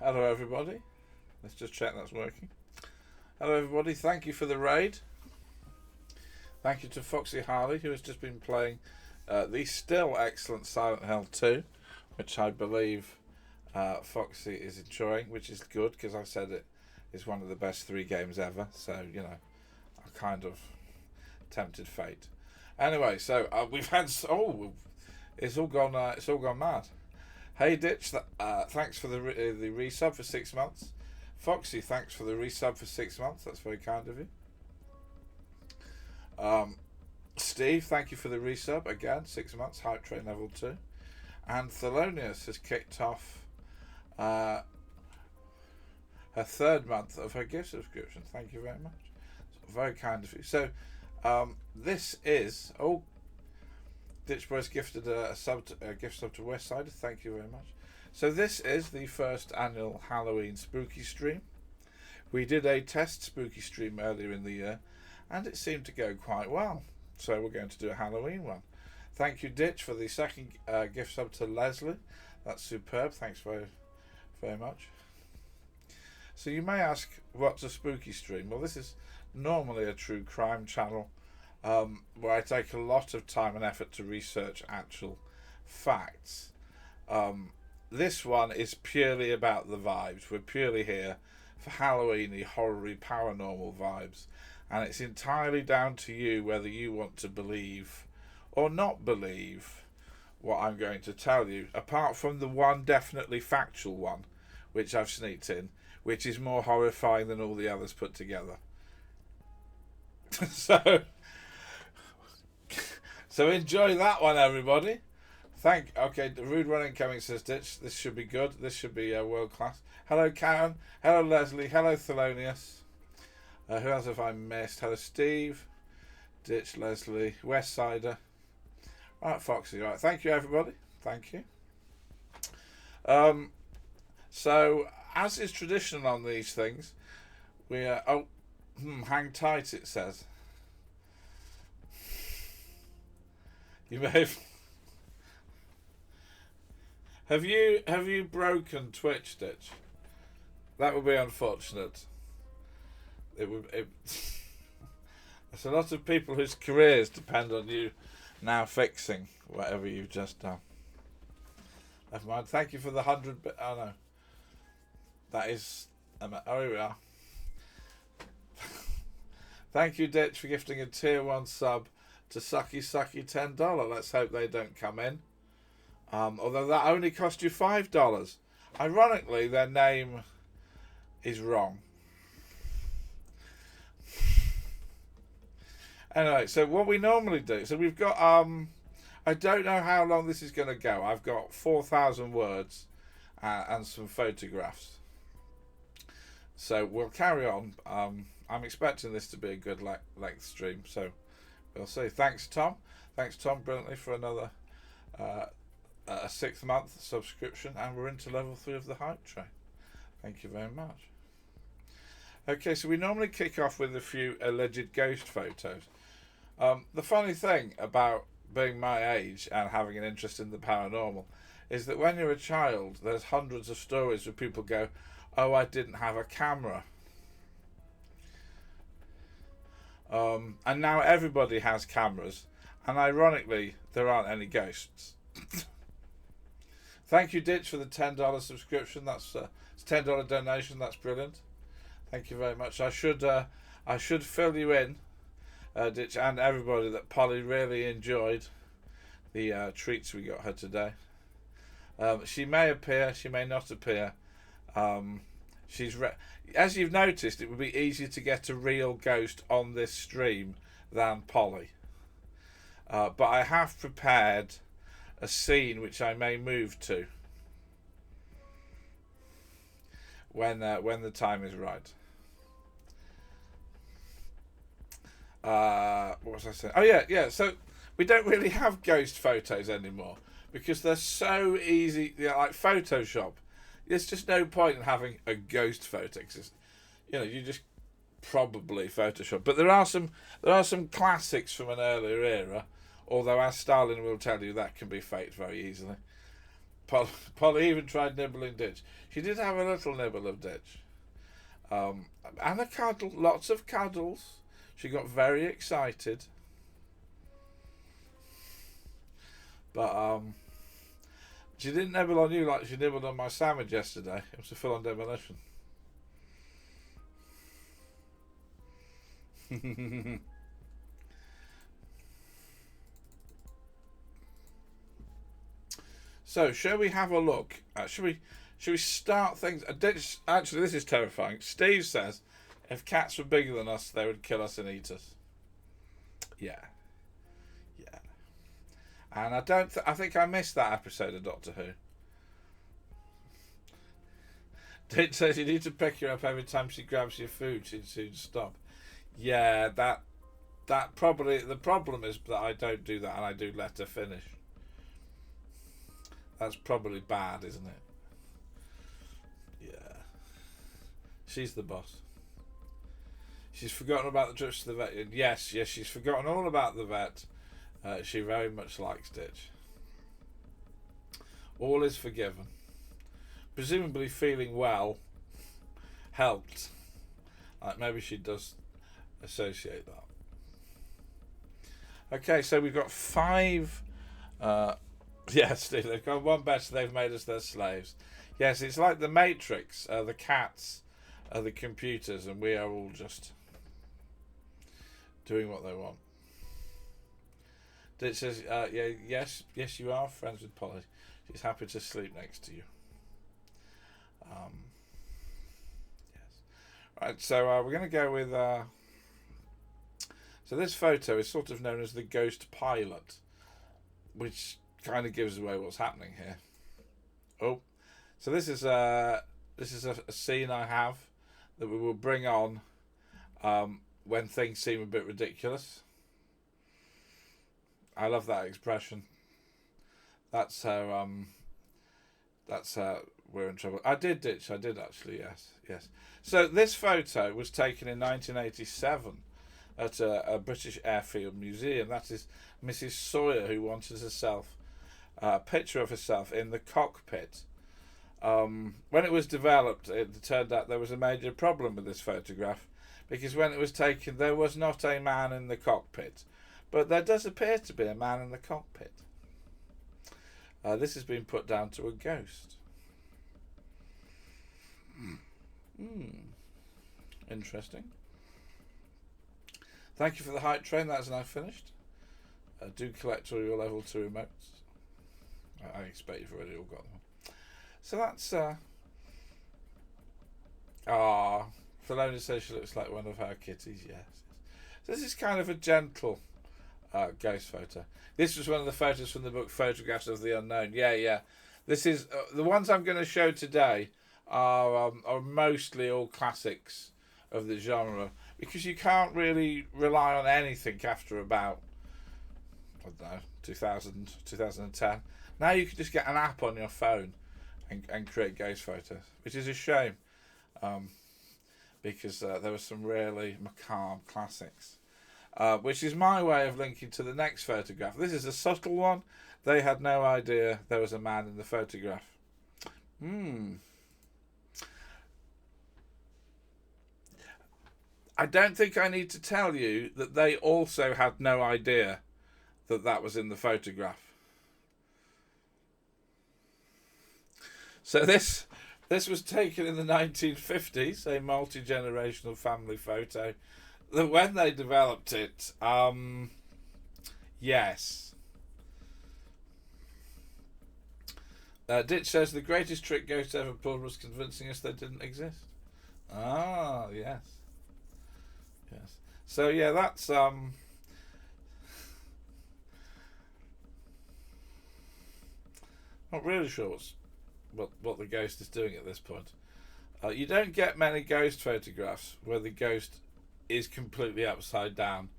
Hello everybody. Let's just check that's working. Hello everybody, thank you for the raid. Thank you to Foxy Harley, who has just been playing the still excellent Silent Hill 2, which I believe Foxy is enjoying, which is good because I said it is one of the best 3 games ever, so you know, I kind of tempted fate. Anyway, so we've had it's all gone mad. Hey Ditch, thanks for the resub for 6 months. Foxy, thanks for the resub for 6 months. That's very kind of you. Steve, thank you for the resub again, 6 months. Hype Train level 2. And Thelonious has kicked off her 3rd month of her gift subscription. Thank you very much. It's very kind of you. So this is Ditch Boys gifted a gift sub to Westside. Thank you very much. So this is the first annual Halloween spooky stream. We did a test spooky stream earlier in the year, and it seemed to go quite well. So we're going to do a Halloween one. Thank you, Ditch, for the 2nd gift sub to Leslie. That's superb. Thanks very, very much. So you may ask, what's a spooky stream? Well, this is normally a true crime channel, where I take a lot of time and effort to research actual facts. This one is purely about the vibes. We're purely here for Halloween-y, horror-y, paranormal vibes. And it's entirely down to you whether you want to believe or not believe what I'm going to tell you. Apart from the one definitely factual one, which I've sneaked in, which is more horrifying than all the others put together. So enjoy that one, everybody. Okay, the Rude Run Incoming says, Ditch, this should be good. This should be world class. Hello, Karen. Hello, Leslie. Hello, Thelonious. Who else have I missed? Hello, Steve. Ditch, Leslie. Westsider. Right, Foxy. Right, thank you, everybody. Thank you. So, as is traditional on these things, we are... hang tight, it says. You may have... Have you broken Twitch, Ditch? That would be unfortunate. There's a lot of people whose careers depend on you now fixing whatever you've just done. Never mind. Thank you for the 100. Oh no, that is. Oh, here we are. Thank you, Ditch, for gifting a tier 1 sub to Sucky $10. Let's hope they don't come in. Although that only cost you $5. Ironically, their name is wrong. Anyway, so what we normally do, so we've got, I don't know how long this is going to go. I've got 4,000 words and some photographs. So we'll carry on. I'm expecting this to be a good length stream, so we'll see. Thanks, Tom. Thanks, Tom, brilliantly, for another... a 6th month subscription, and we're into level 3 of the hype train. Thank you very much. Okay, so we normally kick off with a few alleged ghost photos. The funny thing about being my age and having an interest in the paranormal is that when you're a child, there's hundreds of stories where people go, oh, I didn't have a camera. And now everybody has cameras, and ironically, there aren't any ghosts. Thank you, Ditch, for the $10 subscription. It's a $10 donation. That's brilliant. Thank you very much. I should fill you in, Ditch, and everybody, that Polly really enjoyed the treats we got her today. She may appear, she may not appear. As you've noticed, it would be easier to get a real ghost on this stream than Polly. But I have prepared a scene which I may move to when the time is right. What was I saying? Oh yeah. So we don't really have ghost photos anymore because they're so easy. Like Photoshop, there's just no point in having a ghost photo. Cause you just probably Photoshop. But there are some classics from an earlier era. Although, as Stalin will tell you, that can be faked very easily. Polly even tried nibbling Ditch. She did have a little nibble of Ditch. And a cuddle, lots of cuddles. She got very excited. But she didn't nibble on you like she nibbled on my sandwich yesterday. It was a full-on demolition. So, shall we have a look? Should we start things? Actually, this is terrifying. Steve says, if cats were bigger than us, they would kill us and eat us. Yeah. And I think I missed that episode of Doctor Who. It says you need to pick her up every time she grabs your food. She'd soon stop. Yeah, that probably, the problem is that I don't do that and I do let her finish. That's probably bad, isn't it? Yeah. She's the boss. She's forgotten about the trips to the vet. Yes, she's forgotten all about the vet. She very much likes Ditch. All is forgiven. Presumably feeling well helped. Like maybe she does associate that. Okay, so we've got 5... yes, they've got one better. They've made us their slaves. Yes, it's like the Matrix. The cats are the computers, and we are all just doing what they want. It says, yes, you are friends with Polly. She's happy to sleep next to you. Yes. Right, so we're going to go with... so this photo is sort of known as the ghost pilot, which kind of gives away what's happening here. Oh, so this is a scene I have that we will bring on when things seem a bit ridiculous. I love that expression. That's how we're in trouble. I did actually, yes. So this photo was taken in 1987 at a British Airfield museum. That is Mrs. Sawyer, who wanted herself a picture of herself in the cockpit. When it was developed, it turned out there was a major problem with this photograph, because when it was taken, there was not a man in the cockpit. But there does appear to be a man in the cockpit. This has been put down to a ghost. Interesting. Thank you for the hype train. That is now finished. Do collect all your level 2 remotes. I expect you've already all got them. So that's... Filoni says she looks like one of her kitties. Yes. So this is kind of a gentle... ghost photo. This was one of the photos from the book Photographs of the Unknown. Yeah. This is the ones I'm going to show today are mostly all classics of the genre, because you can't really rely on anything after about, I don't know, 2010. Now you can just get an app on your phone and create ghost photos, which is a shame, because there were some really macabre classics. Which is my way of linking to the next photograph. This is a subtle one. They had no idea there was a man in the photograph. I don't think I need to tell you that they also had no idea that that was in the photograph. So this was taken in the 1950s, a multi-generational family photo. That when they developed it, yes. Ditch says the greatest trick ghosts ever pulled was convincing us they didn't exist. Yes. So yeah, that's not really sure what the ghost is doing at this point. You don't get many ghost photographs where the ghost is completely upside down,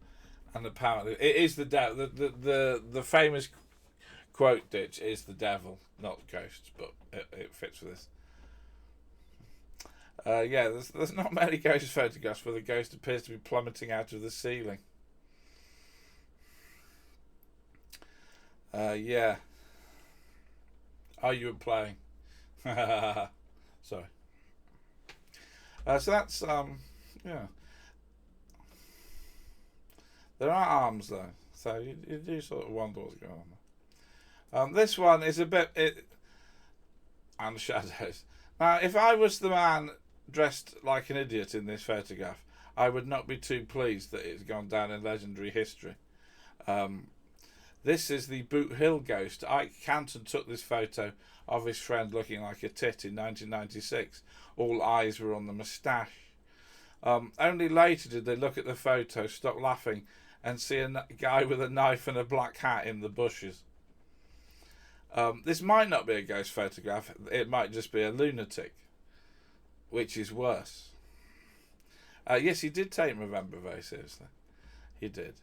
and apparently it is the devil. The famous quote, Ditch, is the devil, not ghosts, but it fits with this. There's not many ghost photographs where the ghost appears to be plummeting out of the ceiling. Oh, you were playing. Sorry. So that's yeah. There are arms though, so you do sort of wonder what's going on there. This one is a bit and shadows. Now, if I was the man dressed like an idiot in this photograph, I would not be too pleased that it's gone down in legendary history. This is the Boot Hill ghost. Ike Canton took this photo of his friend looking like a tit in 1996. All eyes were on the moustache. Only later did they look at the photo, stop laughing, and see a guy with a knife and a black hat in the bushes. This might not be a ghost photograph. It might just be a lunatic, which is worse. Yes, he did take November very seriously. He did.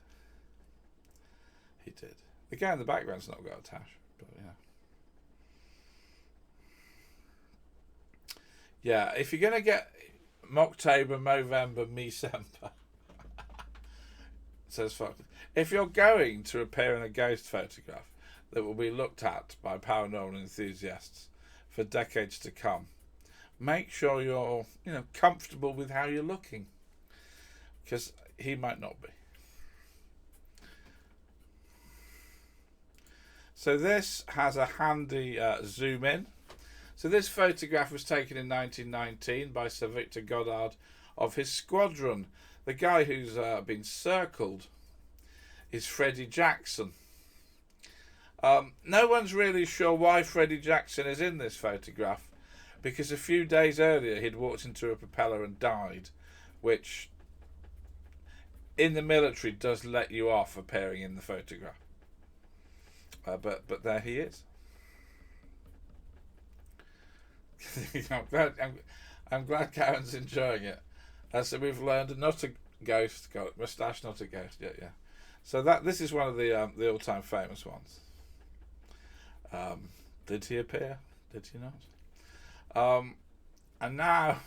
He did. The guy in the background's not got a tash, but yeah. Yeah, if you're going to get Mocktober, Movember, Me-semper, says fuck. If you're going to appear in a ghost photograph that will be looked at by paranormal enthusiasts for decades to come, make sure you're, comfortable with how you're looking, because he might not be. So this has a handy zoom in. So this photograph was taken in 1919 by Sir Victor Goddard of his squadron. The guy who's been circled is Freddie Jackson. No one's really sure why Freddie Jackson is in this photograph, because a few days earlier he'd walked into a propeller and died, which in the military does let you off appearing in the photograph. But there he is. I'm glad Karen's enjoying it. So we've learned not a ghost, got moustache, not a ghost. Yeah. So this is one of the all-time famous ones. Did he appear? Did he not? And now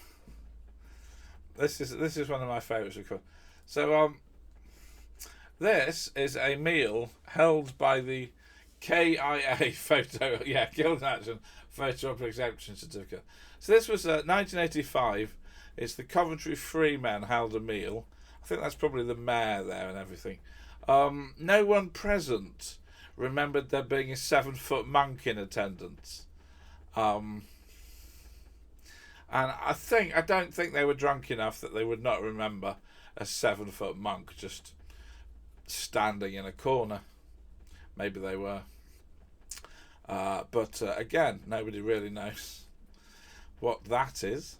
this is one of my favourites. So this is a meal held by the KIA photo, Guild Action Photo Exemption Certificate. So this was 1985. It's the Coventry Free Men held a meal. I think that's probably the mayor there and everything. No one present remembered there being a 7-foot monk in attendance. And I don't think they were drunk enough that they would not remember a 7-foot monk just standing in a corner. Maybe they were. But again, nobody really knows what that is.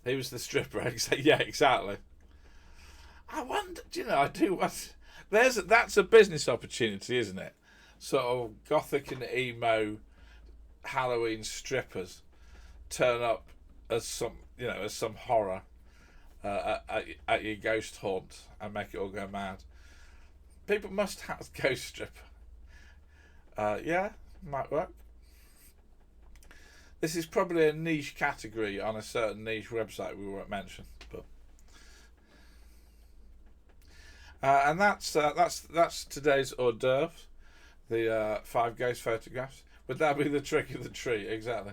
He was the stripper. Yeah, exactly. I wonder, I do want... That's a business opportunity, isn't it? Sort of gothic and emo Halloween strippers turn up as some horror at your ghost haunt and make it all go mad. People must have ghost stripper. Might work. This is probably a niche category on a certain niche website we won't mention, but and that's today's hors d'oeuvre, the 5 ghost photographs. Would that be the trick of the tree? Exactly.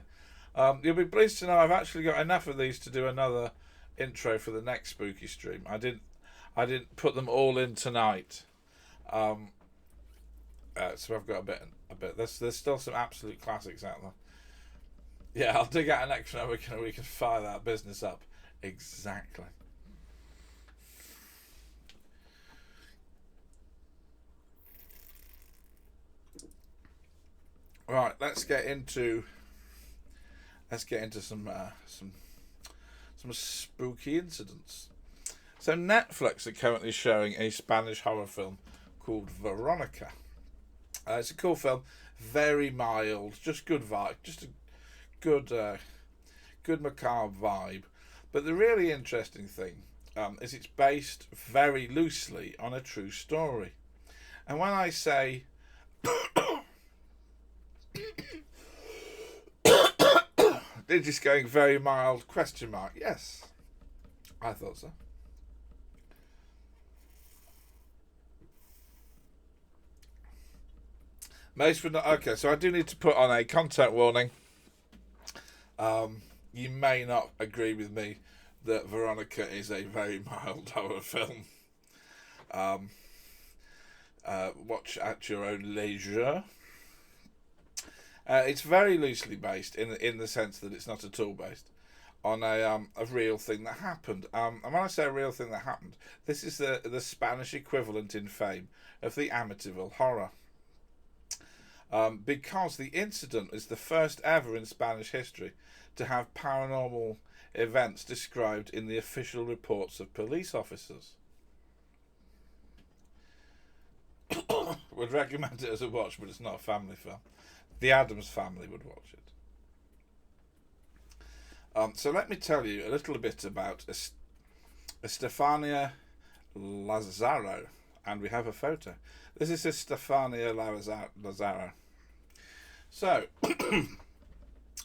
You'll be pleased to know I've actually got enough of these to do another intro for the next spooky stream. I didn't put them all in tonight. So I've got a bit. There's still some absolute classics out there. Yeah, I'll dig out an extra and we can fire that business up. Exactly. Right, let's get into some spooky incidents. So Netflix are currently showing a Spanish horror film called Veronica. It's a cool film, very mild, just good vibe, just a good macabre vibe. But the really interesting thing is it's based very loosely on a true story. And when I say they're just going very mild ? Yes, I thought so. Most but not okay. So I do need to put on a content warning. You may not agree with me that Veronica is a very mild horror film. Watch at your own leisure. It's very loosely based in the sense that it's not at all based on a real thing that happened. And when I say a real thing that happened, this is the Spanish equivalent in fame of the Amityville Horror. Because the incident is the first ever in Spanish history to have paranormal events described in the official reports of police officers. Would recommend it as a watch, but it's not a family film. The Addams family would watch it. So let me tell you a little bit about Estefania Lazaro, and we have a photo. This is Estefania Lazaro. So,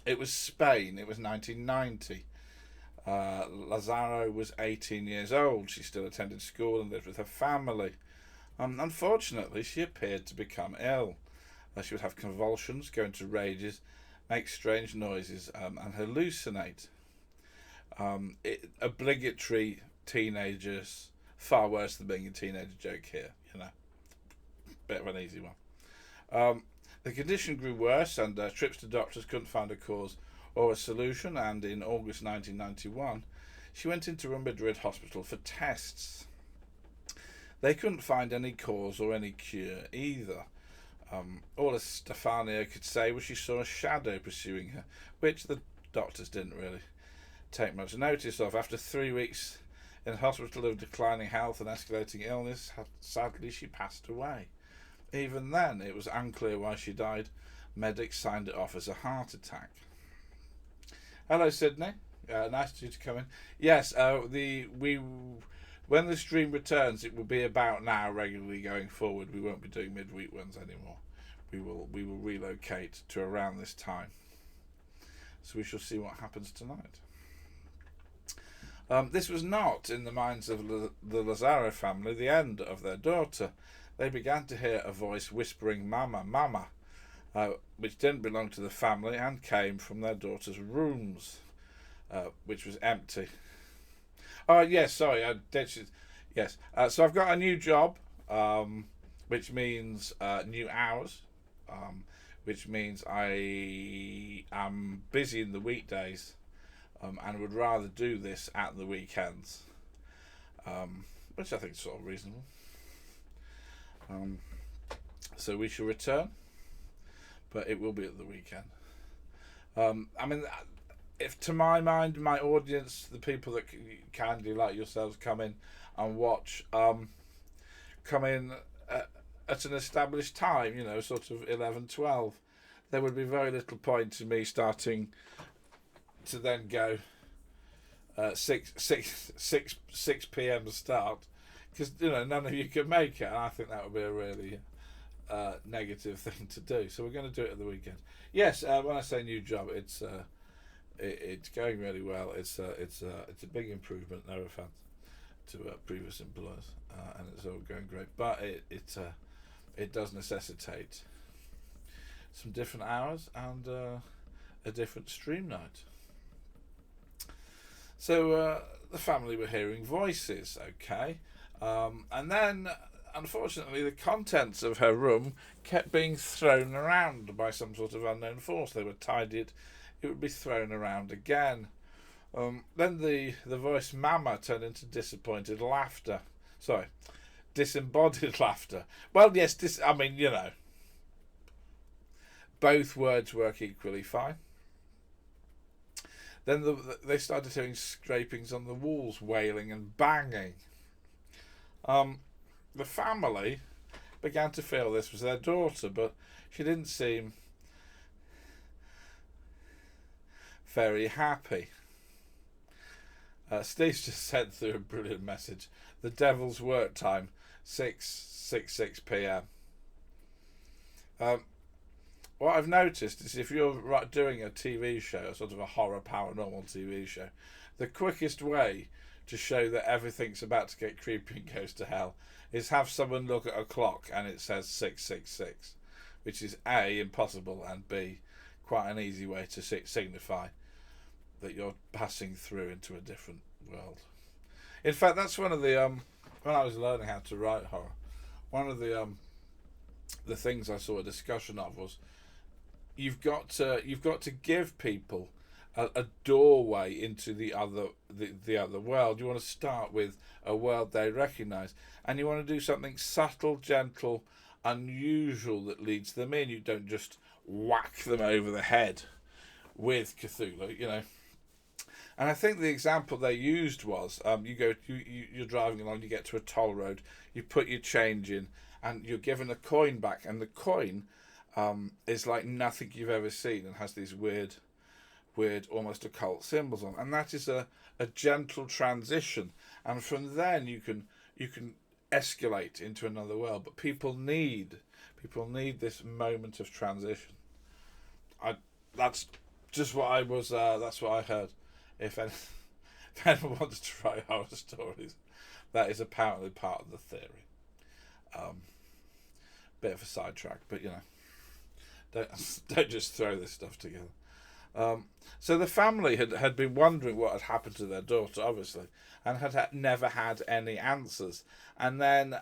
it was Spain. It was 1990. Lazaro was 18 years old. She still attended school and lived with her family. Unfortunately, she appeared to become ill. She would have convulsions, go into rages, make strange noises, and hallucinate. Obligatory teenagers, far worse than being a teenager joke here, bit of an easy one. The condition grew worse, and trips to doctors couldn't find a cause or a solution, and in August 1991 she went into a Madrid hospital for tests. They couldn't find any cause or any cure either. All Stefania could say was she saw a shadow pursuing her, which the doctors didn't really take much notice of. After 3 weeks in hospital of declining health and escalating illness, sadly she passed away. Even then, it was unclear why she died. Medics signed it off as a heart attack. Hello, Sydney. Nice of you to come in. Yes, when the stream returns, it will be about now regularly going forward. We won't be doing midweek ones anymore. We will relocate to around this time. So we shall see what happens tonight. This was not, in the minds of the Lazaro family, the end of their daughter. They began to hear a voice whispering "Mama, Mama," which didn't belong to the family and came from their daughter's rooms, which was empty. Oh, yes, sorry, I did. Yes, so I've got a new job, which means new hours, which means I am busy in the weekdays, and would rather do this at the weekends, which I think is sort of reasonable. So we shall return, but it will be at the weekend. I mean, if to my mind, my audience, the people that kindly like yourselves come in and watch, come in at an established time, sort of 11, 12, there would be very little point to me starting to then go 6 p.m. start, because none of you can make it, and I think that would be a really negative thing to do. So we're going to do it at the weekend. Yes, when I say new job, it's going really well. It's a big improvement, no offense to previous employers, and it's all going great. But it does necessitate some different hours and a different stream night. So the family were hearing voices, okay, and then unfortunately the contents of her room kept being thrown around by some sort of unknown force. They would tidy it, it would be thrown around again. Then the voice "Mama" turned into disembodied laughter. Well, yes, both words work equally fine. Then they started hearing scrapings on the walls, wailing and banging. The family began to feel this was their daughter, but she didn't seem very happy. Steve's just sent through a brilliant message. The devil's work time, 6 p.m. What I've noticed is if you're doing a TV show, a sort of a horror paranormal TV show, the quickest way to show that everything's about to get creepy and goes to hell is have someone look at a clock and it says 666, which is A, impossible, and B, quite an easy way to signify that you're passing through into a different world. In fact, that's one of the when I was learning how to write horror, one of the things I saw a discussion of was you've got to give people a doorway into the other world. You want to start with a world they recognise, and you want to do something subtle, gentle, unusual that leads them in. You don't just whack them over the head with Cthulhu, you know. And I think the example they used was you're driving along, you get to a toll road, you put your change in, and you're given a coin back, and the coin is like nothing you've ever seen and has these weird, almost occult symbols on, and that is a gentle transition, and from then you can escalate into another world. But people need this moment of transition. That's just what I was. That's what I heard. If anyone wants to write horror stories, that is apparently part of the theory. Bit of a sidetrack, but you know, don't just throw this stuff together. So the family had been wondering what had happened to their daughter, obviously, and had never had any answers. And then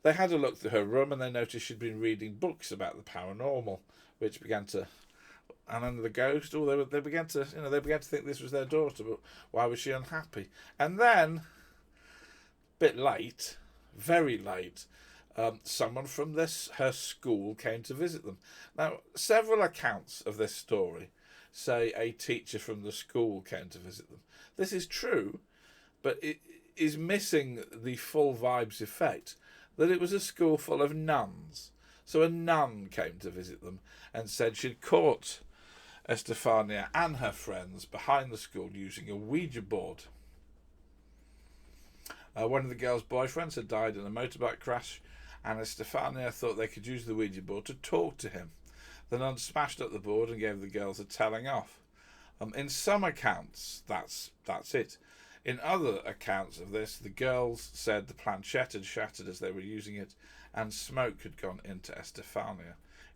they had a look through her room, and they noticed she'd been reading books about the paranormal, which began to. And then the ghost, they began to think this was their daughter, but why was she unhappy? And then, bit late, very late, someone from her school came to visit them. Now, several accounts of this story say a teacher from the school came to visit them. This is true, but it is missing the full vibes effect that it was a school full of nuns. So a nun came to visit them and said she'd caught Estefania and her friends behind the school using a Ouija board. One of the girls' boyfriends had died in a motorbike crash, and Estefania thought they could use the Ouija board to talk to him. The nun smashed up the board and gave the girls a telling off. In some accounts, that's it. In other accounts of this, the girls said the planchette had shattered as they were using it, and smoke had gone into Estefania.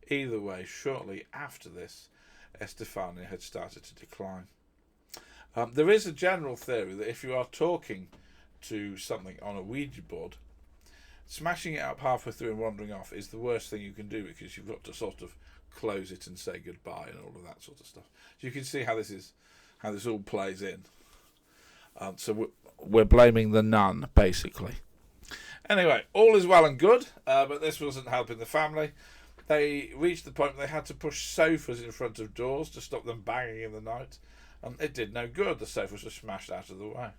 Either way, shortly after this, Estefania had started to decline. There is a general theory that if you are talking to something on a Ouija board, smashing it up halfway through and wandering off is the worst thing you can do, because you've got to sort of close it and say goodbye and all of that sort of stuff. So you can see how this all plays in. So we're blaming the nun, basically. Anyway, all is well and good, but this wasn't helping the family. They reached the point where they had to push sofas in front of doors to stop them banging in the night. It did no good. The sofas were smashed out of the way.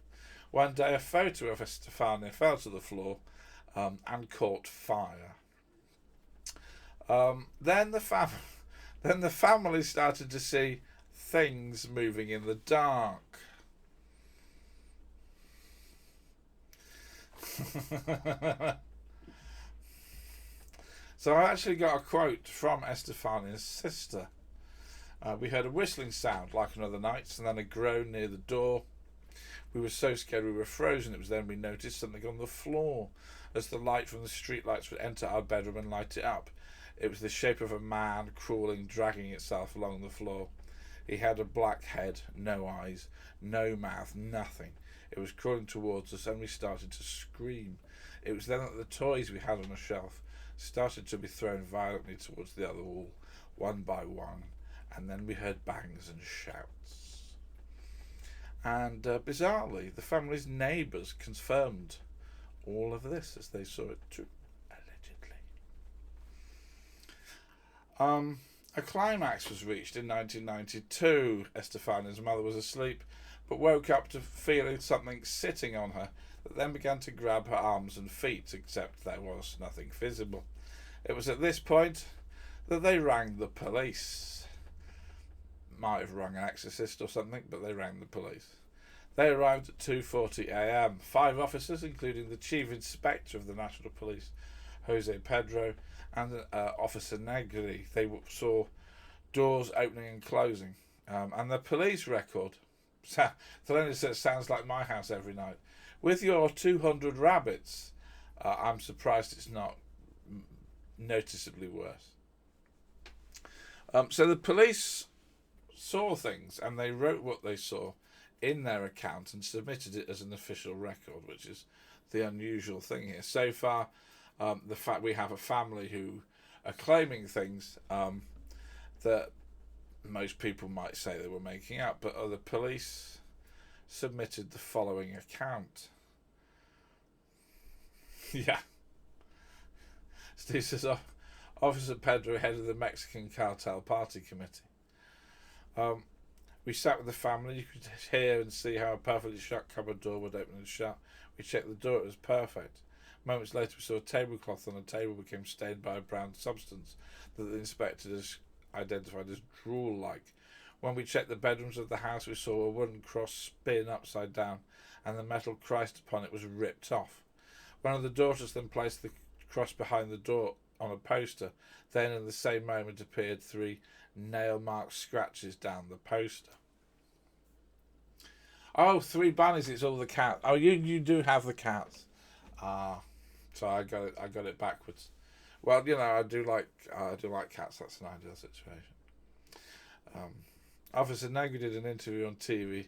One day, a photo of Estefania fell to the floor and caught fire. Then the family started to see things moving in the dark. So I actually got a quote from Estefania's sister. We heard a whistling sound like another night's, and then a groan near the door. We were so scared we were frozen. It was then we noticed something on the floor as the light from the street lights would enter our bedroom and light it up. It was the shape of a man crawling, dragging itself along the floor. He had a black head, no eyes, no mouth, nothing. It was crawling towards us, and we started to scream. It was then that the toys we had on a shelf started to be thrown violently towards the other wall, one by one, and then we heard bangs and shouts. And bizarrely, the family's neighbours confirmed all of this as they saw it too, allegedly. A climax was reached in 1992. Estefania's mother was asleep, but woke up to feeling something sitting on her that then began to grab her arms and feet, except there was nothing visible. It was at this point that they rang the police. Might have rung an exorcist or something, but they rang the police. They arrived at 2:40 a.m. 5 officers, including the Chief Inspector of the National Police, Jose Pedro, and Officer Negri. They saw doors opening and closing. And the police record, Thelena says, sounds like my house every night. With your 200 rabbits, I'm surprised it's not noticeably worse. So the police saw things and they wrote what they saw in their account and submitted it as an official record, which is the unusual thing here. So far, the fact we have a family who are claiming things that most people might say they were making up, but other police submitted the following account. Yeah. Steve says, Officer Pedro, head of the Mexican Cartel Party Committee. We sat with the family. You could hear and see how a perfectly shut cupboard door would open and shut. We checked the door. It was perfect. Moments later, we saw a tablecloth on the table became stained by a brown substance that the inspector has identified as drool-like. When we checked the bedrooms of the house, we saw a wooden cross spin upside down, and the metal Christ upon it was ripped off. One of the daughters then placed the cross behind the door on a poster. Then, in the same moment, appeared 3 nail-marked scratches down the poster. Oh, 3 bunnies! It's all the cats. Oh, you do have the cats. So I got it backwards. Well, I do like cats. That's an ideal situation. Officer Negri did an interview on TV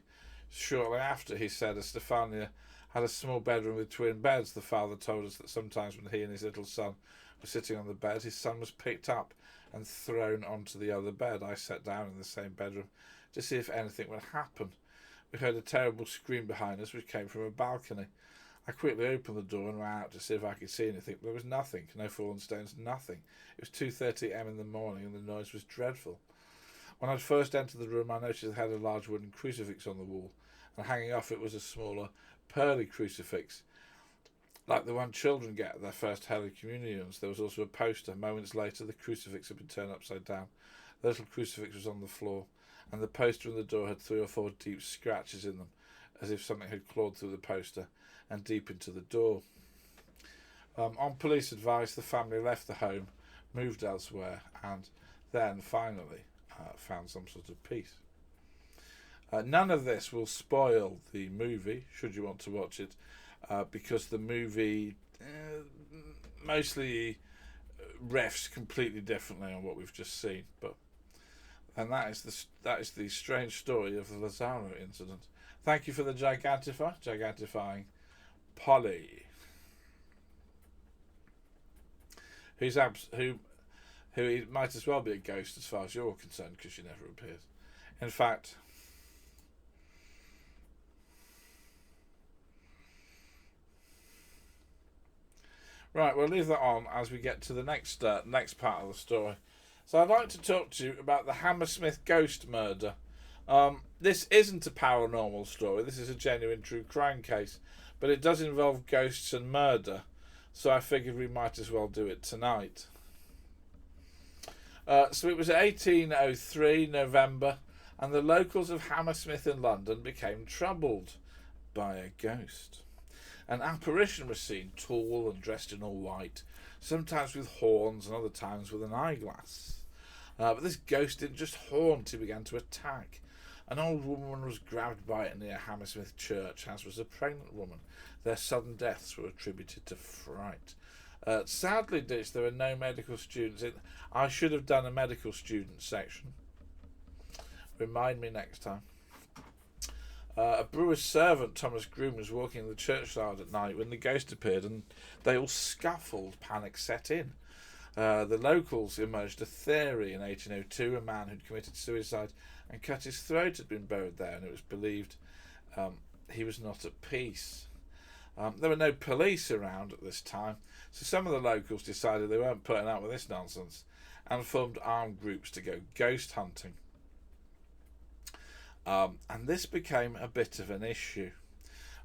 shortly after. He said Estefania had a small bedroom with twin beds. The father told us that sometimes when he and his little son were sitting on the bed, his son was picked up and thrown onto the other bed. I sat down in the same bedroom to see if anything would happen. We heard a terrible scream behind us, which came from a balcony. I quickly opened the door and ran out to see if I could see anything, but there was nothing. No fallen stones, nothing. It was 2:30 a.m. in the morning, and the noise was dreadful. When I first entered the room, I noticed it had a large wooden crucifix on the wall, and hanging off it was a smaller, pearly crucifix, like the one children get at their first Holy Communions. There was also a poster. Moments later, the crucifix had been turned upside down. The little crucifix was on the floor, and the poster and the door had 3 or 4 deep scratches in them, as if something had clawed through the poster and deep into the door. On police advice, the family left the home, moved elsewhere, and then finally found some sort of peace. None of this will spoil the movie, should you want to watch it, because the movie mostly refs completely differently on what we've just seen. And that is the strange story of the Lazaro incident. Thank you for the gigantifying Polly, who might as well be a ghost as far as you're concerned, because she never appears. In fact, right, we'll leave that on as we get to the next part of the story. So I'd like to talk to you about the Hammersmith ghost murder. This isn't a paranormal story. This is a genuine true crime case, but it does involve ghosts and murder, so I figured we might as well do it tonight. So it was 1803, November, and the locals of Hammersmith in London became troubled by a ghost. An apparition was seen, tall and dressed in all white, sometimes with horns and other times with an eyeglass. But this ghost didn't just haunt, he began to attack. An old woman was grabbed by it near Hammersmith Church, as was a pregnant woman. Their sudden deaths were attributed to fright. Sadly, Ditch, there are no medical students. I should have done a medical student section. Remind me next time. A brewer's servant, Thomas Groom, was walking in the churchyard at night when the ghost appeared, and they all scuffled. Panic set in. The locals emerged a theory in 1802. A man who'd committed suicide and cut his throat had been buried there, and it was believed he was not at peace. There were no police around at this time, so some of the locals decided they weren't putting up with this nonsense and formed armed groups to go ghost hunting. And this became a bit of an issue.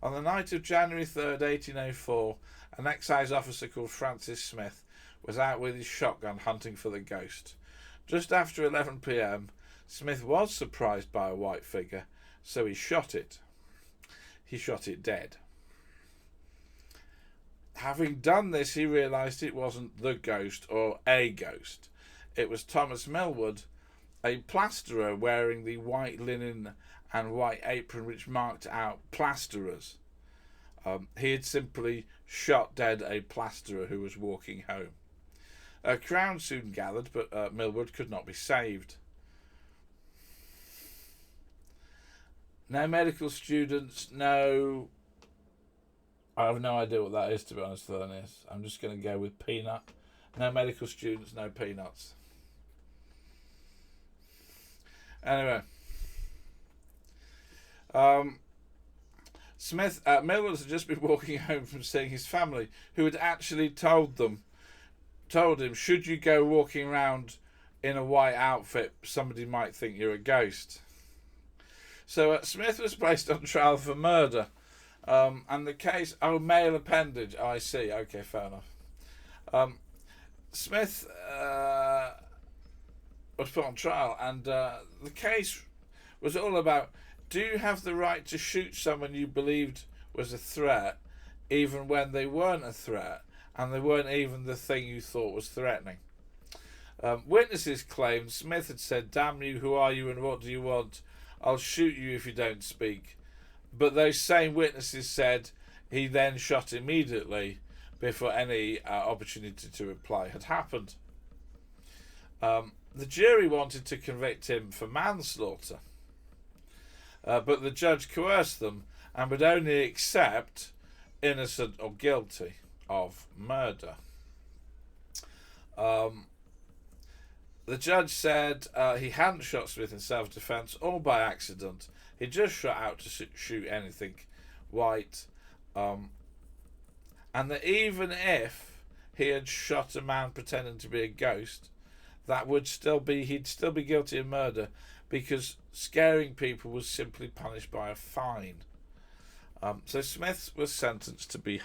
On the night of January 3rd, 1804, an excise officer called Francis Smith was out with his shotgun hunting for the ghost. Just after 11 p.m, Smith was surprised by a white figure, so he shot it. He shot it dead. Having done this, he realised it wasn't the ghost or a ghost. It was Thomas Millwood, a plasterer wearing the white linen and white apron which marked out plasterers. He had simply shot dead a plasterer who was walking home. A crowd soon gathered, but Millwood could not be saved. No medical students, no... I have no idea what that is, to be honest, Thernius. I'm just going to go with peanut. No medical students, no peanuts. Anyway. Millwood had just been walking home from seeing his family, who had actually told him, should you go walking around in a white outfit, somebody might think you're a ghost. So Smith was placed on trial for murder. And the case... male appendage. I see. Okay, fair enough. Smith was put on trial, and the case was all about, do you have the right to shoot someone you believed was a threat, even when they weren't a threat, and they weren't even the thing you thought was threatening? Witnesses claimed Smith had said, "Damn you, who are you and what do you want? I'll shoot you if you don't speak." But those same witnesses said he then shot immediately before any opportunity to reply had happened. The jury wanted to convict him for manslaughter, but the judge coerced them and would only accept innocent or guilty of murder. The judge said he hadn't shot Smith in self-defence or by accident. He just shot out to shoot anything white. And that even if he had shot a man pretending to be a ghost, he'd still be guilty of murder, because scaring people was simply punished by a fine. So Smith was sentenced to be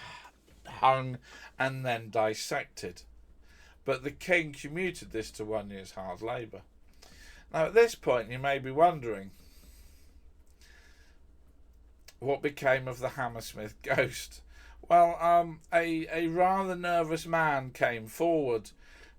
hung and then dissected. But the king commuted this to 1 year's hard labour. Now at this point you may be wondering, what became of the Hammersmith ghost? Well, a rather nervous man came forward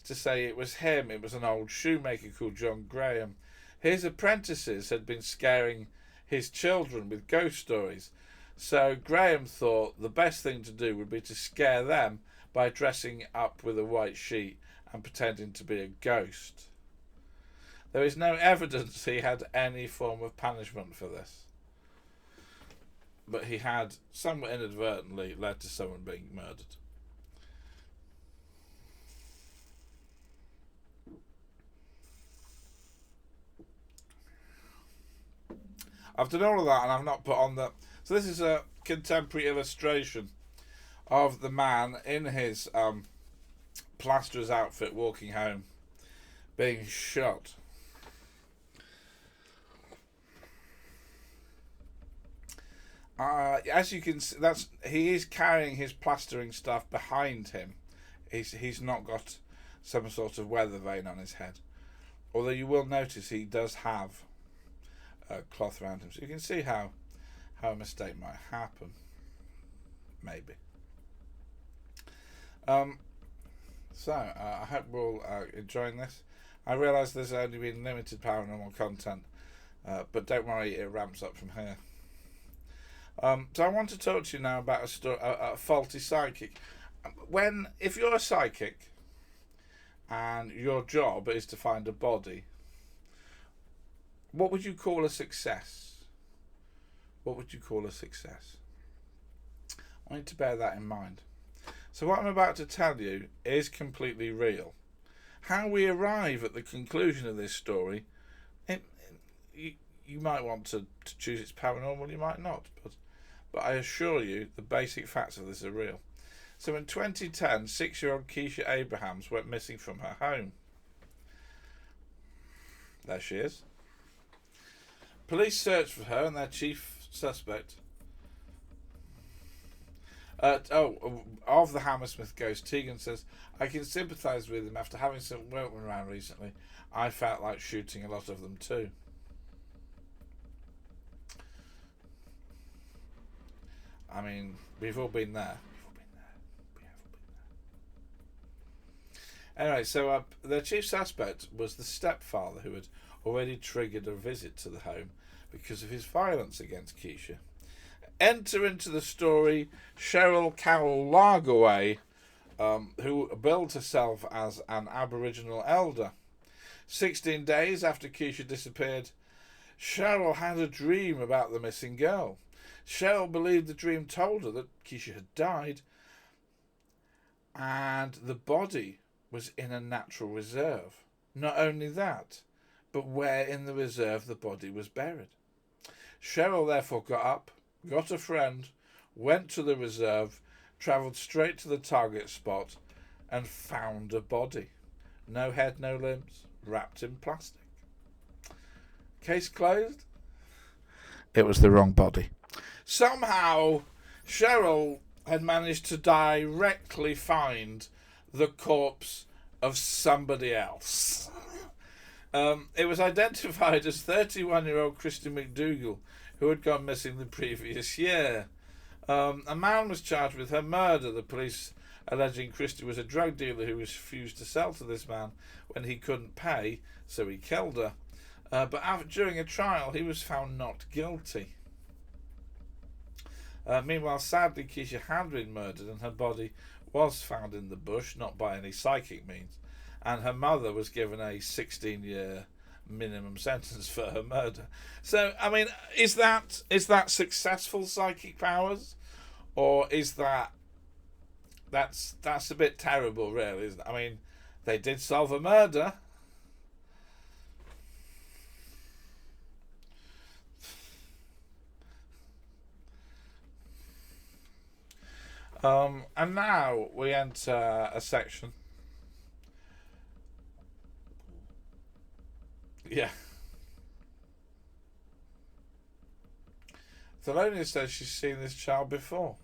to say it was him. It was an old shoemaker called John Graham. His apprentices had been scaring his children with ghost stories, so Graham thought the best thing to do would be to scare them by dressing up with a white sheet and pretending to be a ghost. There is no evidence he had any form of punishment for this, but he had, somewhat inadvertently, led to someone being murdered. I've done all of that and I've not put on the... So this is a contemporary illustration of the man in his plasterer's outfit walking home, being shot. As you can see, he is carrying his plastering stuff behind him. He's not got some sort of weather vane on his head, although you will notice he does have a cloth around him, so you can see how a mistake might happen, maybe. I hope we're all enjoying this. I realise there's only been limited paranormal content, but don't worry, it ramps up from here. So I want to talk to you now about a faulty psychic. If you're a psychic and your job is to find a body, what would you call a success? What would you call a success? I want you to bear that in mind. So what I'm about to tell you is completely real. How we arrive at the conclusion of this story, you might want to choose it's paranormal, you might not, but I assure you the basic facts of this are real. So in 2010, 6-year-old Keisha Abrahams went missing from her home. There she is. Police searched for her, and their chief suspect of the Hammersmith ghost, Tegan says, "I can sympathise with him. After having some workmen around recently, I felt like shooting a lot of them too." I mean, we've all been there. Anyway, so their chief suspect was the stepfather, who had already triggered a visit to the home because of his violence against Keisha. Enter into the story Cheryl Carroll Largaway, who billed herself as an Aboriginal elder. 16 days after Keisha disappeared, Cheryl had a dream about the missing girl. Cheryl believed the dream told her that Keisha had died and the body was in a natural reserve. Not only that, but where in the reserve the body was buried. Cheryl therefore got up, got a friend, went to the reserve, travelled straight to the target spot and found a body. No head, no limbs, wrapped in plastic. Case closed. It was the wrong body. Somehow, Cheryl had managed to directly find the corpse of somebody else. It was identified as 31-year-old Christy McDougall, who had gone missing the previous year. A man was charged with her murder, the police alleging Christy was a drug dealer who refused to sell to this man when he couldn't pay, so he killed her. But during a trial, he was found not guilty. Meanwhile, sadly, Keisha had been murdered and her body was found in the bush, not by any psychic means, and her mother was given a 16-year minimum sentence for her murder. So, I mean, is that successful psychic powers, or is that's a bit terrible, really, isn't it? I mean, they did solve a murder. And now we enter a section. Yeah. Thelonious says she's seen this child before.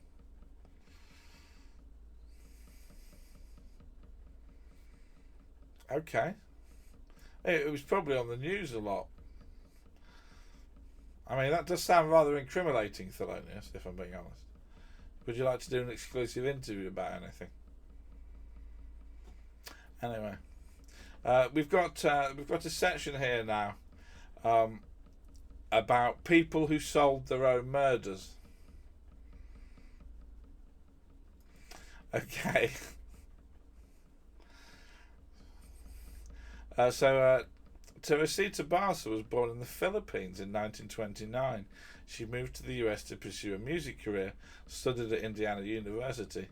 Okay. It was probably on the news a lot. I mean, that does sound rather incriminating, Thelonious, if I'm being honest. Would you like to do an exclusive interview about anything? Anyway, we've got a section here now about people who solved their own murders. Okay. Teresita Barca was born in the Philippines in 1929. She moved to the US to pursue a music career, studied at Indiana University.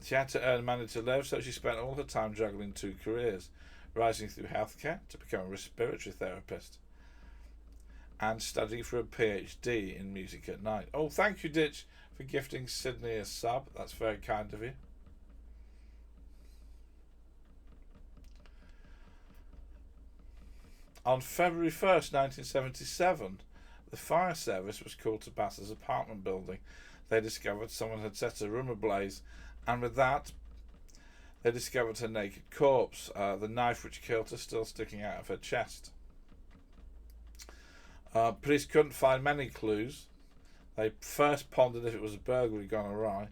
She had to earn money to live, so she spent all her time juggling two careers, rising through healthcare to become a respiratory therapist and studying for a PhD in music at night. Oh, thank you, Ditch, for gifting Sydney a sub. That's very kind of you. On February 1st, 1977, the fire service was called to Bass's apartment building. They discovered someone had set a room ablaze, and with that, they discovered her naked corpse, the knife which killed her still sticking out of her chest. Police couldn't find many clues. They first pondered if it was a burglary gone awry,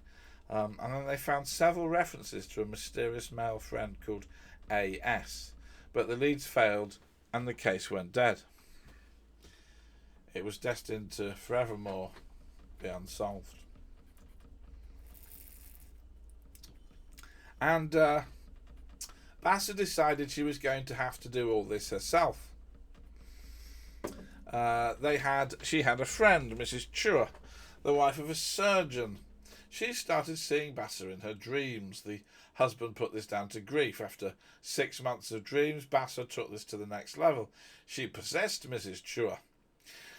and then they found several references to a mysterious male friend called A.S., but the leads failed and the case went dead. It was destined to forevermore be unsolved. And Bassa decided she was going to have to do all this herself. She had a friend, Mrs. Chua, the wife of a surgeon. She started seeing Bassa in her dreams. The husband put this down to grief. After 6 months of dreams, Bassa took this to the next level. She possessed Mrs. Chua.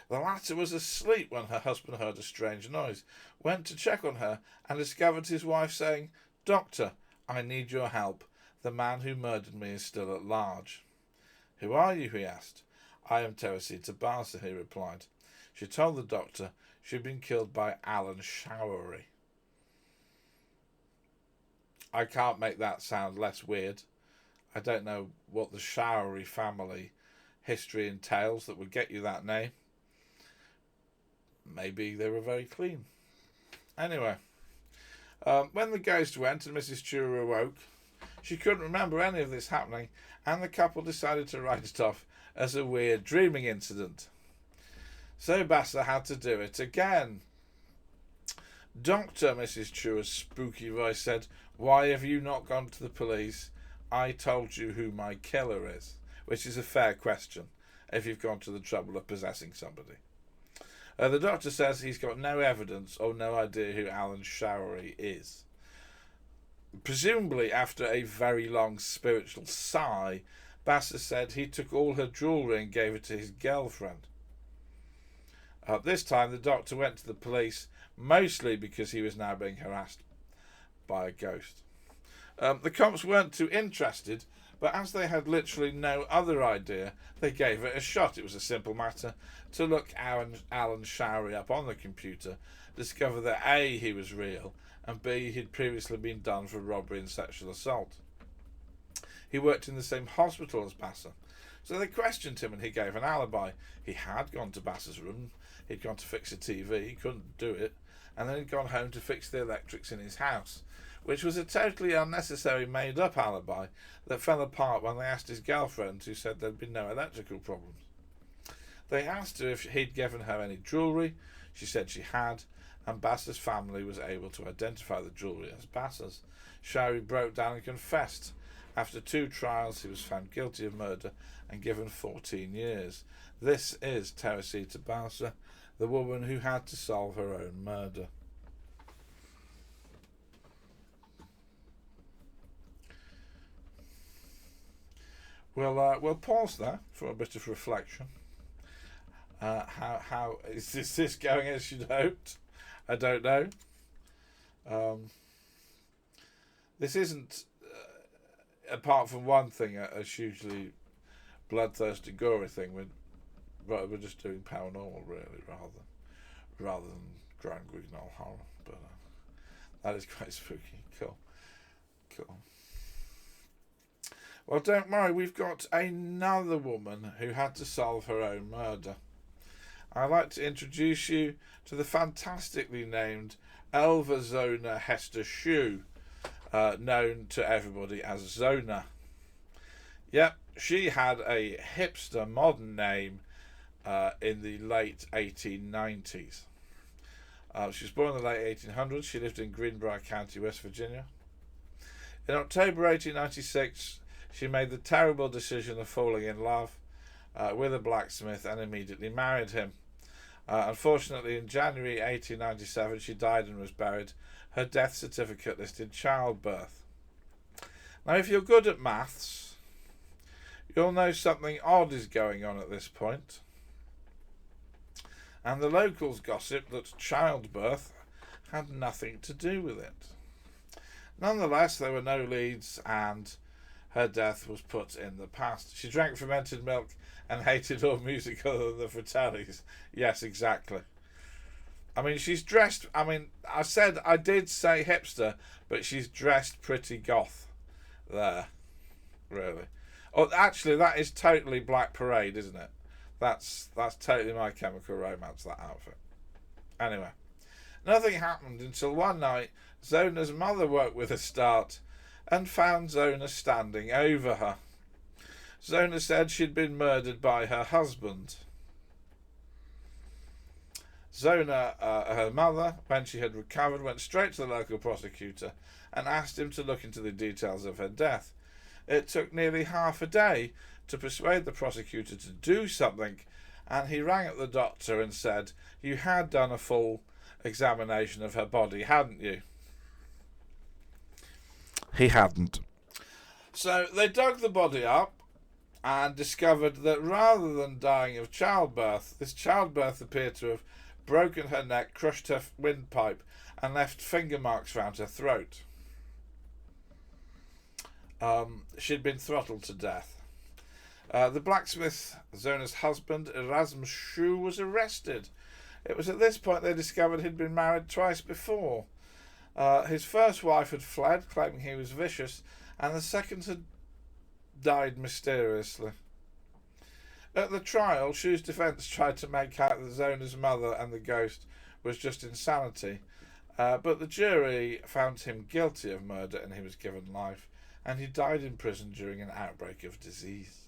The latter was asleep when her husband heard a strange noise, went to check on her, and discovered his wife saying, "Doctor, I need your help. The man who murdered me is still at large." "Who are you?" he asked. "I am Teresita Barca," he replied. She told the doctor she had been killed by Alan Showery. I can't make that sound less weird. I don't know what the Showery family history entails that would get you that name. Maybe they were very clean. Anyway, when the ghost went and Mrs. Chua awoke, she couldn't remember any of this happening, and the couple decided to write it off as a weird dreaming incident. So Bassa had to do it again. "Doctor," Mrs. Chua's spooky voice said, Why have you not gone to the police? I told you who my killer is. Which is a fair question if you've gone to the trouble of possessing somebody. The doctor says he's got no evidence or no idea who Alan Showery is. Presumably after a very long spiritual sigh, Basser said he took all her jewellery and gave it to his girlfriend. This time the doctor went to the police, mostly because he was now being harassed by a ghost. The cops weren't too interested, but as they had literally no other idea, they gave it a shot. It was a simple matter to look Alan Showery up on the computer, discover that A, he was real, and B, he'd previously been done for robbery and sexual assault. He worked in the same hospital as Basser, so they questioned him and he gave an alibi. He had gone to Basser's room, he'd gone to fix a TV, he couldn't do it, and then he'd gone home to fix the electrics in his house, which was a totally unnecessary made-up alibi that fell apart when they asked his girlfriend, who said there'd been no electrical problems. They asked her if he'd given her any jewellery. She said she had, and Basser's family was able to identify the jewellery as Basser's. Showery broke down and confessed. After 2 trials, he was found guilty of murder and given 14 years. This is Teresita Basser, the woman who had to solve her own murder. We'll pause there for a bit of reflection. How is this going as you'd hoped? I don't know. This isn't, apart from one thing, a hugely bloodthirsty, gory thing. We're just doing paranormal, really, rather than grand guignol horror. But that is quite spooky. Cool. Well, don't worry, we've got another woman who had to solve her own murder. I'd like to introduce you to the fantastically named Elva Zona Hester Shue, known to everybody as Zona. Yep, she had a hipster modern name in the late 1890s. She was born in the late 1800s. She lived in Greenbrier County, West Virginia. In October 1896, she made the terrible decision of falling in love with a blacksmith and immediately married him. Unfortunately, in January 1897, she died and was buried. Her death certificate listed childbirth. Now, if you're good at maths, you'll know something odd is going on at this point. And the locals gossip that childbirth had nothing to do with it. Nonetheless, there were no leads and her death was put in the past. She drank fermented milk and hated all music other than the Fratellis. Yes, exactly. I mean, she's dressed... I did say hipster, but she's dressed pretty goth there, really. Oh, actually, that is totally Black Parade, isn't it? That's totally My Chemical Romance, that outfit. Anyway, nothing happened until one night Zona's mother woke with a start and found Zona standing over her. Zona said she'd been murdered by her husband. Zona, her mother, when she had recovered, went straight to the local prosecutor and asked him to look into the details of her death. It took nearly half a day to persuade the prosecutor to do something, and he rang up the doctor and said, "You had done a full examination of her body, hadn't you?" He hadn't. So they dug the body up and discovered that rather than dying of childbirth, this childbirth appeared to have broken her neck, crushed her windpipe, and left finger marks round her throat. She'd been throttled to death. The blacksmith, Zona's husband, Erasmus Shue, was arrested. It was at this point they discovered he'd been married twice before. His first wife had fled, claiming he was vicious, and the second had died mysteriously. At the trial, Shue's defence tried to make out that Zona's mother and the ghost was just insanity, but the jury found him guilty of murder and he was given life, and he died in prison during an outbreak of disease.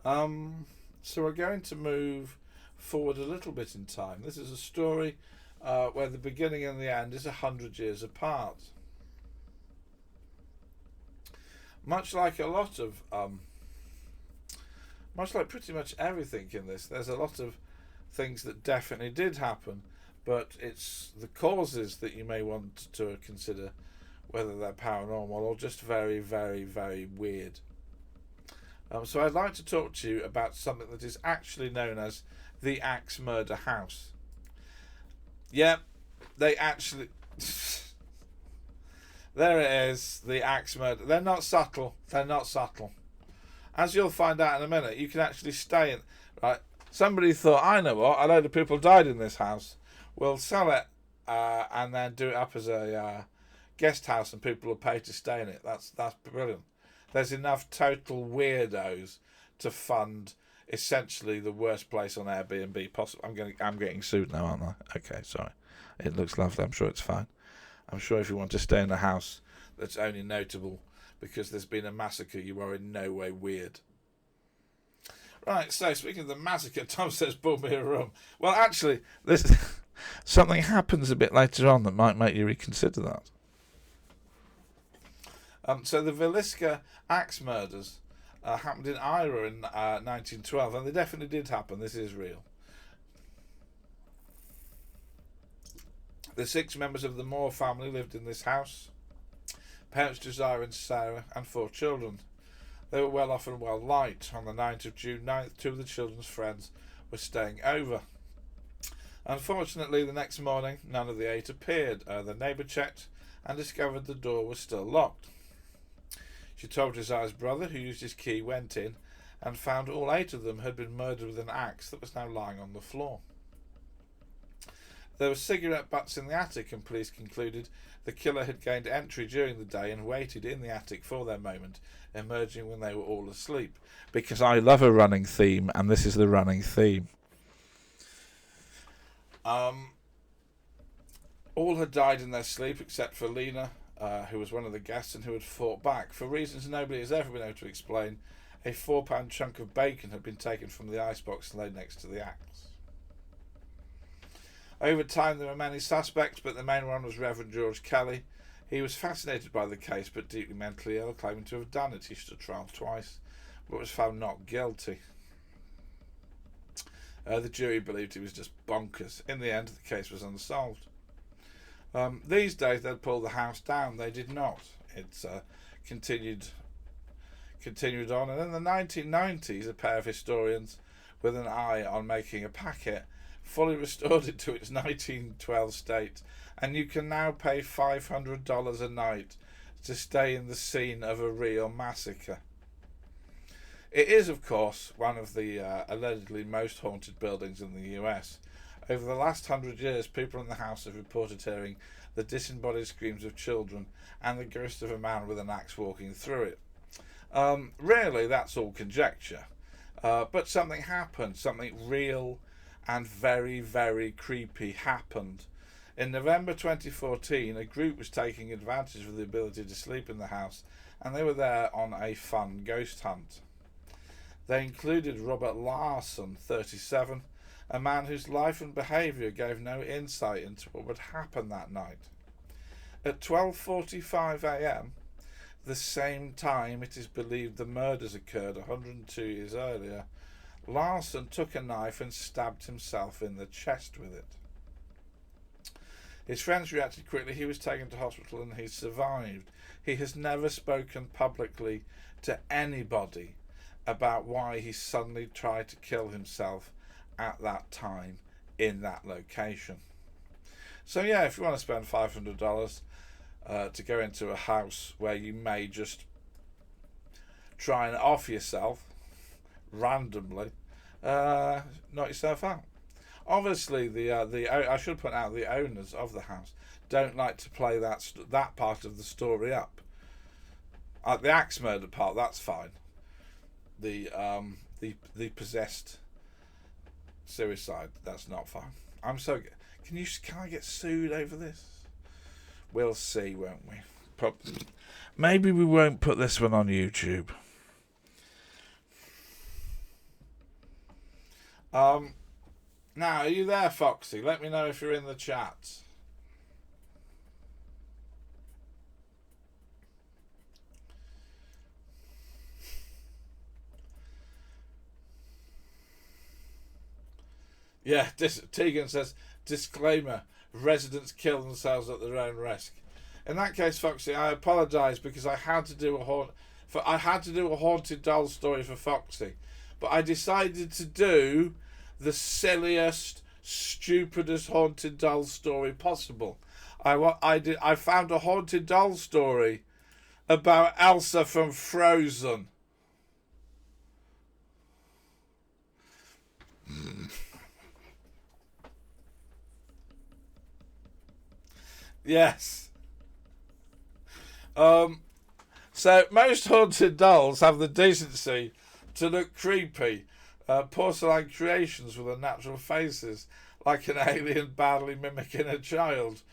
So we're going to move forward a little bit in time. This is a story where the beginning and the end is 100 years apart. Much like a lot of, much like pretty much everything in this, there's a lot of things that definitely did happen, but it's the causes that you may want to consider whether they're paranormal or just very, very, very weird. So I'd like to talk to you about something that is actually known as the Axe Murder House. Yep, they actually... There it is, the Axe Murder. They're not subtle. They're not subtle. As you'll find out in a minute, you can actually stay in... Right, somebody thought, I know what, a load of people died in this house. We'll sell it and then do it up as a guest house and people will pay to stay in it. That's brilliant. There's enough total weirdos to fund essentially the worst place on Airbnb possible. I'm getting sued now, aren't I? Okay, sorry. It looks lovely. I'm sure it's fine. I'm sure if you want to stay in a house that's only notable because there's been a massacre, you are in no way weird. Right, so speaking of the massacre, Tom says, book me a room. Well, actually, this something happens a bit later on that might make you reconsider that. So the Villisca axe murders happened in Ira in 1912, and they definitely did happen. This is real. The 6 members of the Moore family lived in this house. Parents Josiah and Sarah, and 4 children. They were well off and well liked. On the 9th of June, 2 of the children's friends were staying over. Unfortunately, the next morning, none of the 8 appeared. The neighbour checked and discovered the door was still locked. She told Josiah's brother, who used his key, went in and found all 8 of them had been murdered with an axe that was now lying on the floor. There were cigarette butts in the attic, and police concluded the killer had gained entry during the day and waited in the attic for their moment, emerging when they were all asleep. Because I love a running theme, and this is the running theme. All had died in their sleep except for Lena, who was one of the guests and who had fought back. For reasons nobody has ever been able to explain, a 4-pound chunk of bacon had been taken from the icebox and laid next to the axe. Over time there were many suspects, but the main one was Reverend George Kelly. He was fascinated by the case but deeply mentally ill, claiming to have done it. He stood trial twice, but was found not guilty. The jury believed he was just bonkers. In the end, the case was unsolved. These days they'd pull the house down. They did not. It's continued on, and in the 1990s a pair of historians with an eye on making a packet fully restored it to its 1912 state, and you can now pay $500 a night to stay in the scene of a real massacre. It is, of course, one of the allegedly most haunted buildings in the US. Over the last 100 years, people in the house have reported hearing the disembodied screams of children and the ghost of a man with an axe walking through it. Really, that's all conjecture. But something happened, something real and very, very creepy happened. In November 2014, a group was taking advantage of the ability to sleep in the house, and they were there on a fun ghost hunt. They included Robert Larson, 37, a man whose life and behaviour gave no insight into what would happen that night. At 12:45 a.m, the same time it is believed the murders occurred 102 years earlier, Larson took a knife and stabbed himself in the chest with it. His friends reacted quickly. He was taken to hospital and he survived. He has never spoken publicly to anybody about why he suddenly tried to kill himself at that time in that location. So yeah, if you want to spend $500 to go into a house where you may just try and off yourself randomly, knock yourself out. Obviously, I should point out the owners of the house don't like to play that part of the story up. The axe murder part, that's fine. The possessed suicide, that's not fine. Can I get sued over this? We'll see, won't we? Maybe we won't put this one on YouTube. Now, are you there, Foxy? Let me know if you're in the chat. Yeah, Tegan says, disclaimer, residents kill themselves at their own risk. In that case, Foxy, I apologise because I had to do a haunted doll story for Foxy, but I decided to do the silliest, stupidest haunted doll story possible. I found a haunted doll story about Elsa from Frozen. Yes. So most haunted dolls have the decency to look creepy, porcelain creations with unnatural faces, like an alien badly mimicking a child.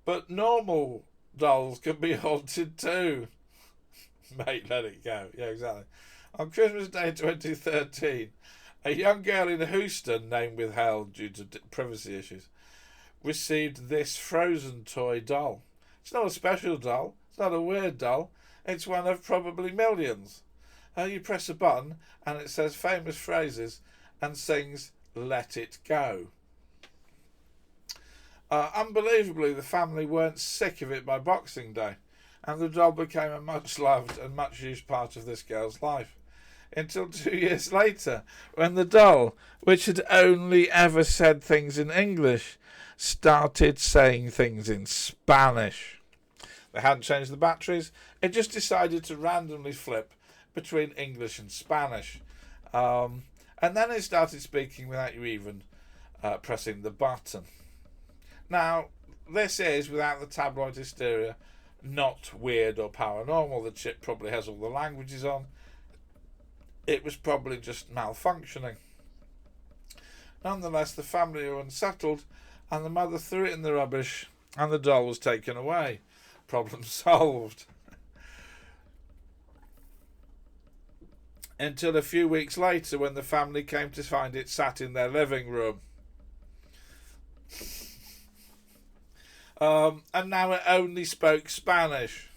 But normal dolls can be haunted too. Mate, let it go. Yeah, exactly. On Christmas Day 2013, a young girl in Houston, name withheld due to privacy issues, received this Frozen toy doll. It's not a special doll. It's not a weird doll. It's one of probably millions. You press a button and it says famous phrases and sings "Let It Go." Unbelievably, the family weren't sick of it by Boxing Day, and the doll became a much loved and much used part of this girl's life. Until 2 years later, when the doll, which had only ever said things in English, started saying things in Spanish. They hadn't changed the batteries. It just decided to randomly flip between English and Spanish. And then it started speaking without you even pressing the button. Now, this is, without the tabloid hysteria, not weird or paranormal. The chip probably has all the languages on. It was probably just malfunctioning. Nonetheless, the family were unsettled, and the mother threw it in the rubbish, and the doll was taken away. Problem solved. Until a few weeks later, when the family came to find it sat in their living room. And now it only spoke Spanish.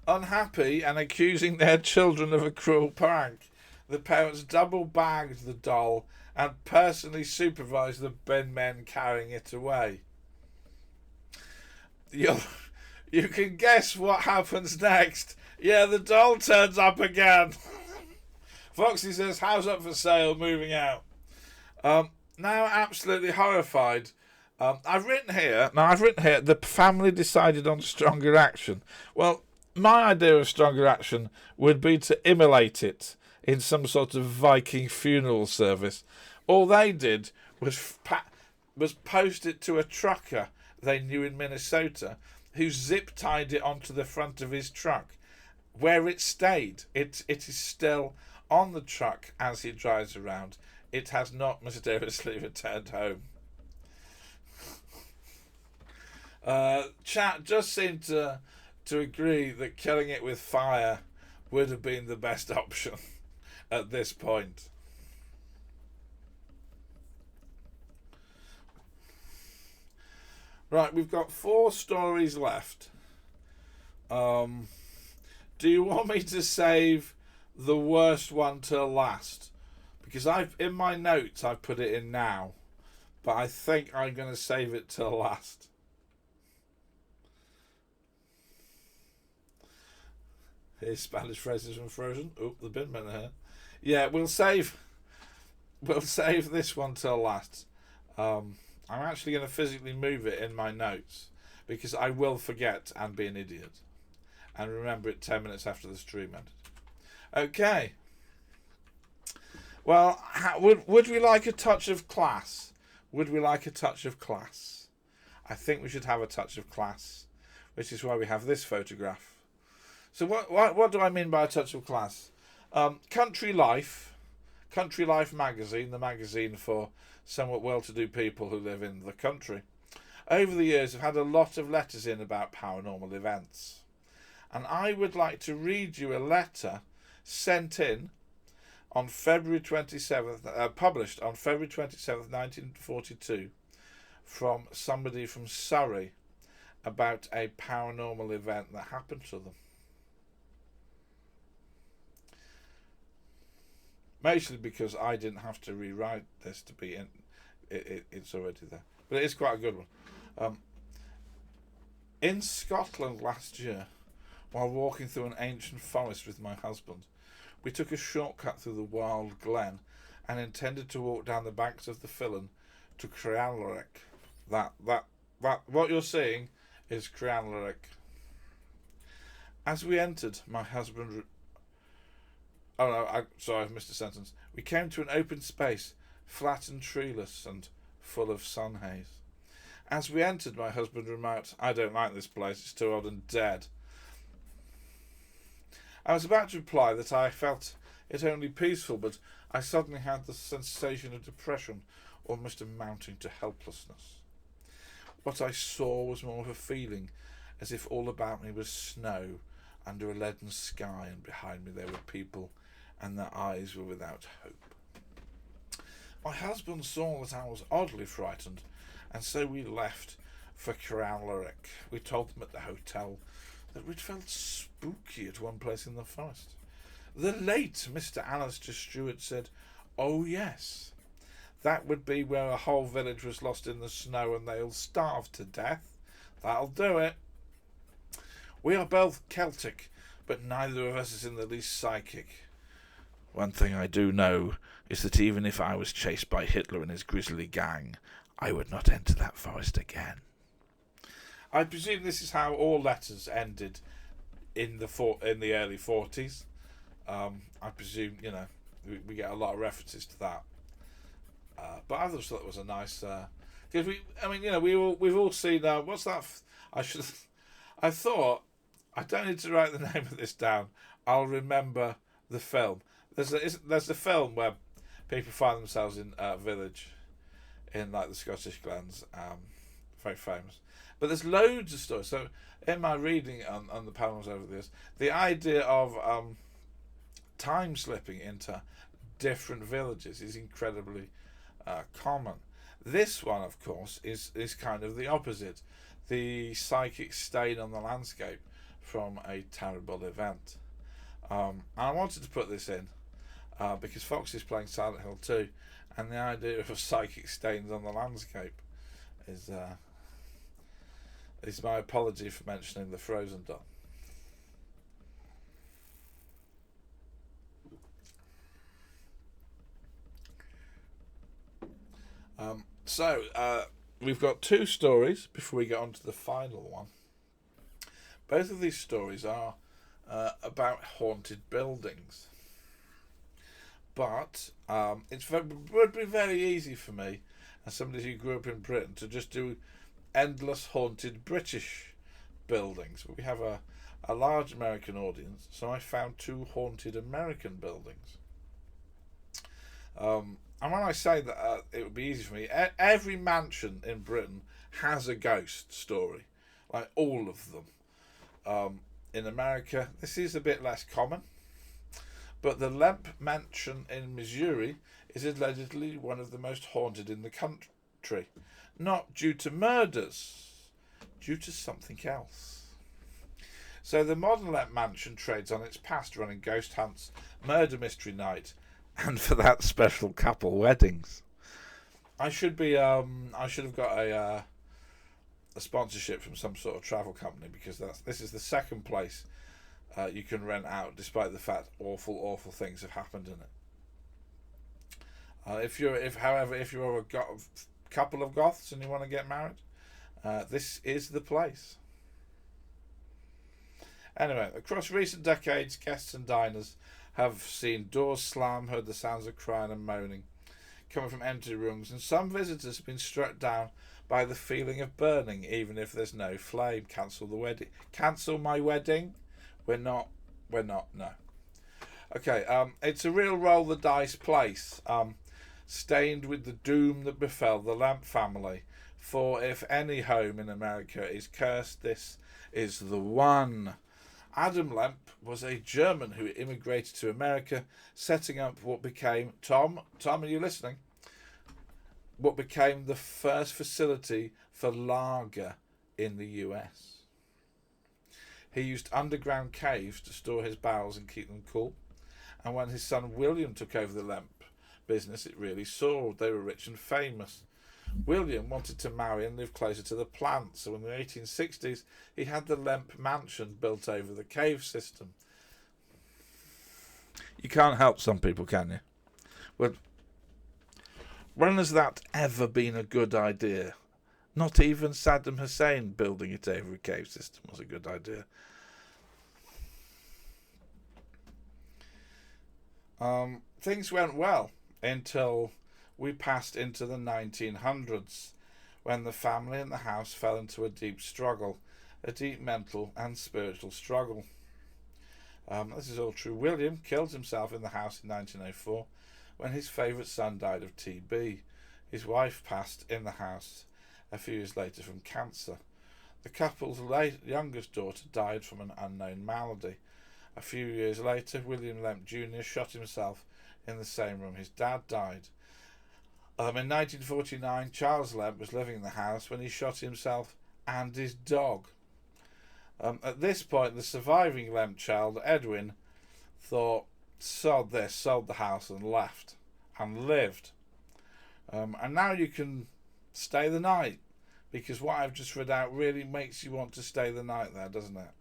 Unhappy and accusing their children of a cruel prank, the parents double-bagged the doll and personally supervised the bin men carrying it away. You can guess what happens next. Yeah, the doll turns up again. Foxy says, house up for sale, moving out. Now absolutely horrified. I've written here, the family decided on stronger action. Well, my idea of stronger action would be to immolate it in some sort of Viking funeral service. All they did was post it to a trucker they knew in Minnesota, who zip-tied it onto the front of his truck, where it stayed. It is still on the truck as he drives around. It has not mysteriously returned home. Chat just seemed to agree that killing it with fire would have been the best option at this point. Right, we've got 4 stories left. Do you want me to save the worst one till last? Because in my notes I've put it in now, but I think I'm going to save it till last. Here's Spanish phrases from Frozen. Oh, the bin men are here. Yeah, we'll save this one till last. I'm actually going to physically move it in my notes because I will forget and be an idiot and remember it 10 minutes after the stream ended. Okay. Well, would we like a touch of class? Would we like a touch of class? I think we should have a touch of class, which is why we have this photograph. So what do I mean by a touch of class? Country Life magazine, the magazine for somewhat well-to-do people who live in the country, over the years have had a lot of letters in about paranormal events. And I would like to read you a letter sent in on February 27th, published on February 27th, 1942, from somebody from Surrey about a paranormal event that happened to them. Mostly because I didn't have to rewrite this to be in. It's already there, but it is quite a good one. In Scotland last year, while walking through an ancient forest with my husband, we took a shortcut through the wild glen and intended to walk down the banks of the Fillen to Crealric. That what you're seeing is Crealric. As we entered, my husband. Oh no, sorry, I've missed a sentence. We came to an open space, flat and treeless and full of sun haze. As we entered, my husband remarked, "I don't like this place, it's too old and dead." I was about to reply that I felt it only peaceful, but I suddenly had the sensation of depression, almost amounting to helplessness. What I saw was more of a feeling, as if all about me was snow, under a leaden sky, and behind me there were people, and their eyes were without hope. My husband saw that I was oddly frightened, and so we left for Crealric. We told them at the hotel that we'd felt spooky at one place in the forest. The late Mr. Alistair Stewart said, "Oh yes, that would be where a whole village was lost in the snow and they all starved to death. That'll do it. We are both Celtic, but neither of us is in the least psychic. One thing I do know is that even if I was chased by Hitler and his grisly gang, I would not enter that forest again." I presume this is how all letters ended in the early 40s. I presume, we get a lot of references to that. But I just thought it was a nice, because we've all seen. What's that? I thought I don't need to write the name of this down. I'll remember the film. There's a film where people find themselves in a village in like the Scottish Glens, very famous. But there's loads of stories. So in my reading on the panels over this, the idea of time slipping into different villages is incredibly common. This one, of course, is kind of the opposite. The psychic stain on the landscape from a terrible event. And I wanted to put this in because Fox is playing Silent Hill 2, and the idea of psychic stains on the landscape is my apology for mentioning the Frozen doll. So we've got two stories before we get on to the final one. Both of these stories are about haunted buildings. But it would be very easy for me, as somebody who grew up in Britain, to just do endless haunted British buildings. We have a large American audience, so I found two haunted American buildings. And when I say that it would be easy for me, every mansion in Britain has a ghost story, like all of them. In America, this is a bit less common, but the Lemp Mansion in Missouri is allegedly one of the most haunted in the country. Not due to murders, due to something else. So the modern Lemp Mansion trades on its past, running ghost hunts, murder mystery night, and for that, special couple weddings. I should have got a sponsorship from some sort of travel company, because this is the second place you can rent out, despite the fact awful things have happened in it. If you're a couple of goths and you want to get married, this is the place. Anyway, across recent decades, guests and diners have seen doors slam, heard the sounds of crying and moaning coming from empty rooms, and some visitors have been struck down by the feeling of burning, even if there's no flame. Cancel the wedding. Cancel my wedding. We're not. No. Okay. It's a real roll the dice place. Stained with the doom that befell the Lamp family. For if any home in America is cursed, this is the one. Adam Lemp was a German who immigrated to America, setting up what became, Tom, are you listening? What became the first facility for lager in the US. He used underground caves to store his barrels and keep them cool. And when his son William took over the Lemp business, it really soared. They were rich and famous. William wanted to marry and live closer to the plant, so in the 1860s he had the Lemp mansion built over the cave system. You can't help some people, can you? Well, when has that ever been a good idea? Not even Saddam Hussein building it over a cave system was a good idea. Things went well until we passed into the 1900s, when the family and the house fell into a deep struggle, a deep mental and spiritual struggle. This is all true. William killed himself in the house in 1904 when his favourite son died of TB. His wife passed in the house a few years later from cancer. The couple's youngest daughter died from an unknown malady. A few years later, William Lemp Jr. shot himself in the same room his dad died. In 1949, Charles Lemp was living in the house when he shot himself and his dog. At this point, the surviving Lemp child, Edwin, thought, sod this, sold the house and left, and lived. And now you can stay the night, because what I've just read out really makes you want to stay the night there, doesn't it?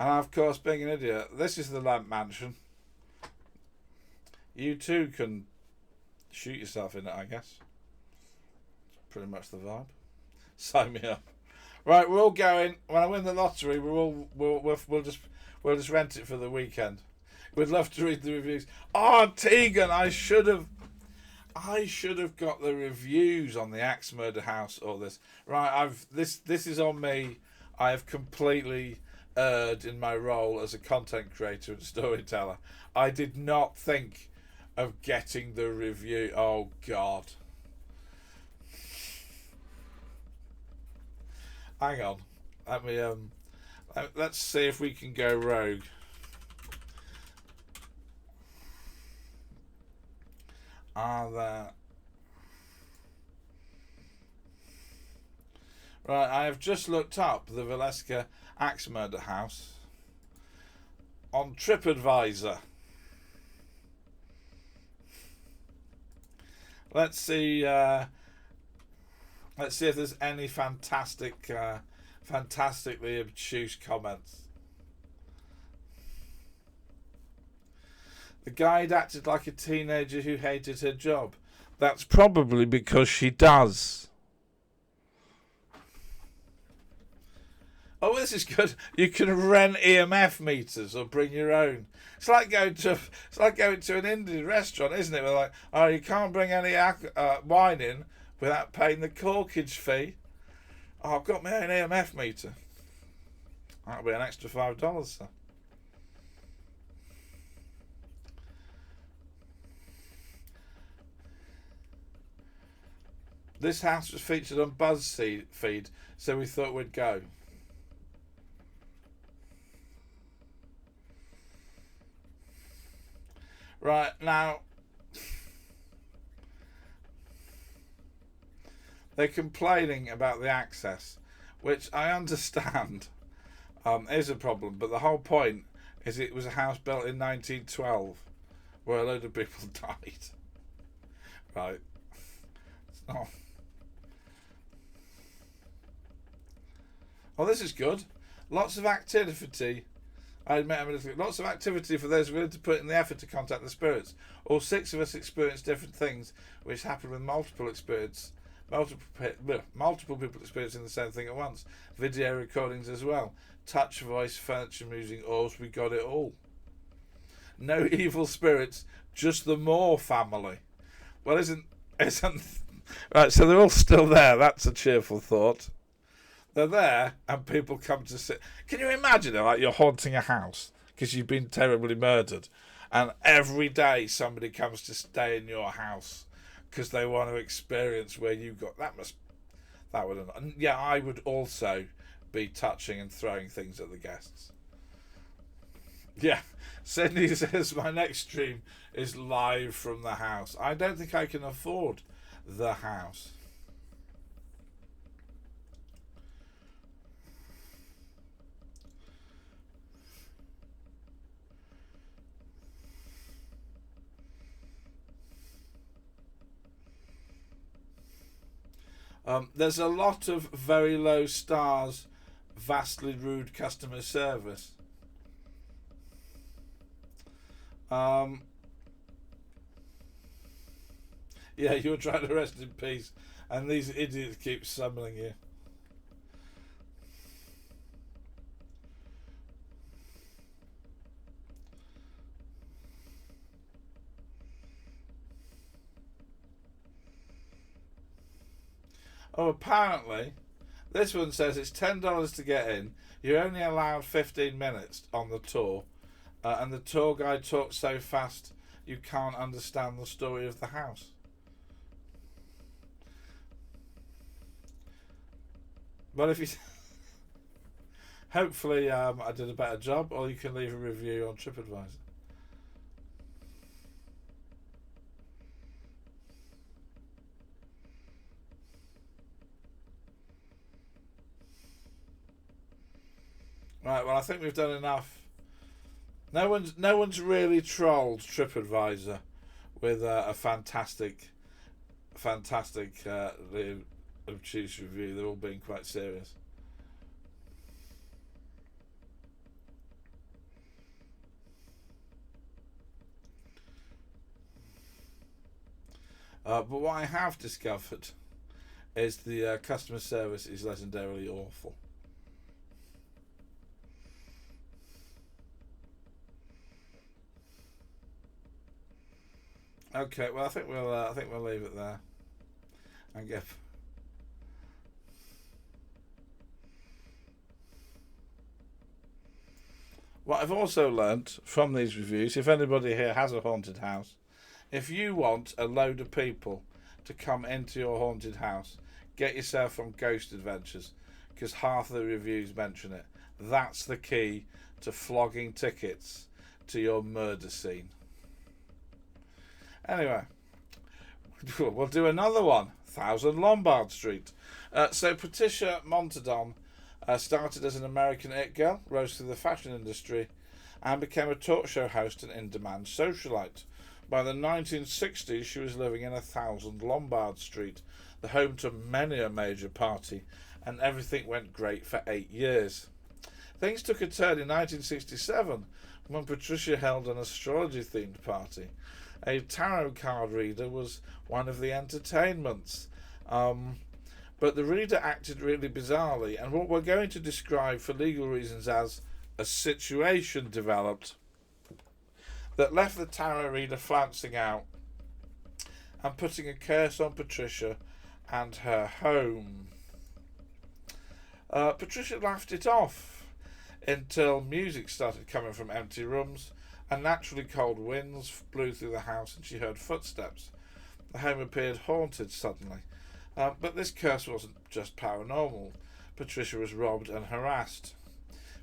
And of course, being an idiot, this is the Lemp Mansion. You too can shoot yourself in it, I guess. Pretty much the vibe. Sign me up. Right, we're all going. When I win the lottery, we'll just rent it for the weekend. We'd love to read the reviews. Oh, Tegan, I should have got the reviews on the Axe Murder House or this. Right, this is on me. I have completely erred in my role as a content creator and storyteller. I did not think of getting the review. Oh God. Hang on. Let me let's see if we can go rogue. Are there? Right, I have just looked up the Valeska Axe Murder House on TripAdvisor. Let's see if there's any fantastically obtuse comments. The guide acted like a teenager who hated her job. That's probably because she does. Oh, this is good. You can rent EMF meters or bring your own. It's like going to an Indian restaurant, isn't it? We're like, oh, you can't bring any wine in without paying the corkage fee. Oh, I've got my own EMF meter. That'll be an extra $5, sir. This house was featured on BuzzFeed, so we thought we'd go. Right, now, they're complaining about the access, which I understand is a problem, but the whole point is it was a house built in 1912 where a load of people died. Right. It's not. Oh, this is good. Lots of activity. I admit I'm a little. Lots of activity for those willing to put in the effort to contact the spirits. All 6 of us experience different things, which happen with multiple people experiencing the same thing at once. Video recordings as well. Touch, voice, furniture, music, oars. We got it all. No evil spirits, just the Moore family. Well, isn't right? So they're all still there. That's a cheerful thought. They're there, and people come to sit. Can you imagine it? Like you're haunting a house because you've been terribly murdered, and every day somebody comes to stay in your house because they want to experience where you got that would, and yeah, I would also be touching and throwing things at the guests. Yeah, Sydney says my next stream is live from the house. I don't think I can afford the house. There's a lot of very low stars, vastly rude customer service. Yeah, you were trying to rest in peace, and these idiots keep summoning you. Oh, apparently, this one says it's $10 to get in. You're only allowed 15 minutes on the tour, and the tour guide talks so fast you can't understand the story of the house. But if you, hopefully, I did a better job, or you can leave a review on TripAdvisor. Right, well, I think we've done enough. No one's really trolled TripAdvisor with a fantastic obtuse review. They're all being quite serious. But what I have discovered is the customer service is legendarily awful. Okay, well, I think we'll leave it there and get. What I've also learnt from these reviews, if anybody here has a haunted house, if you want a load of people to come into your haunted house, get yourself on Ghost Adventures, because half the reviews mention it. That's the key to flogging tickets to your murder scene. Anyway, we'll do another one. 1000 Lombard Street. So Patricia Montadon started as an American it girl, rose through the fashion industry, and became a talk show host and in-demand socialite. By the 1960s, she was living in 1000 Lombard Street, the home to many a major party, and everything went great for 8 years. Things took a turn in 1967 when Patricia held an astrology-themed party. A tarot card reader was one of the entertainments. But the reader acted really bizarrely, and what we're going to describe for legal reasons as a situation developed that left the tarot reader flouncing out and putting a curse on Patricia and her home. Patricia laughed it off until music started coming from empty rooms, and naturally cold winds blew through the house and she heard footsteps. The home appeared haunted suddenly. But this curse wasn't just paranormal. Patricia was robbed and harassed.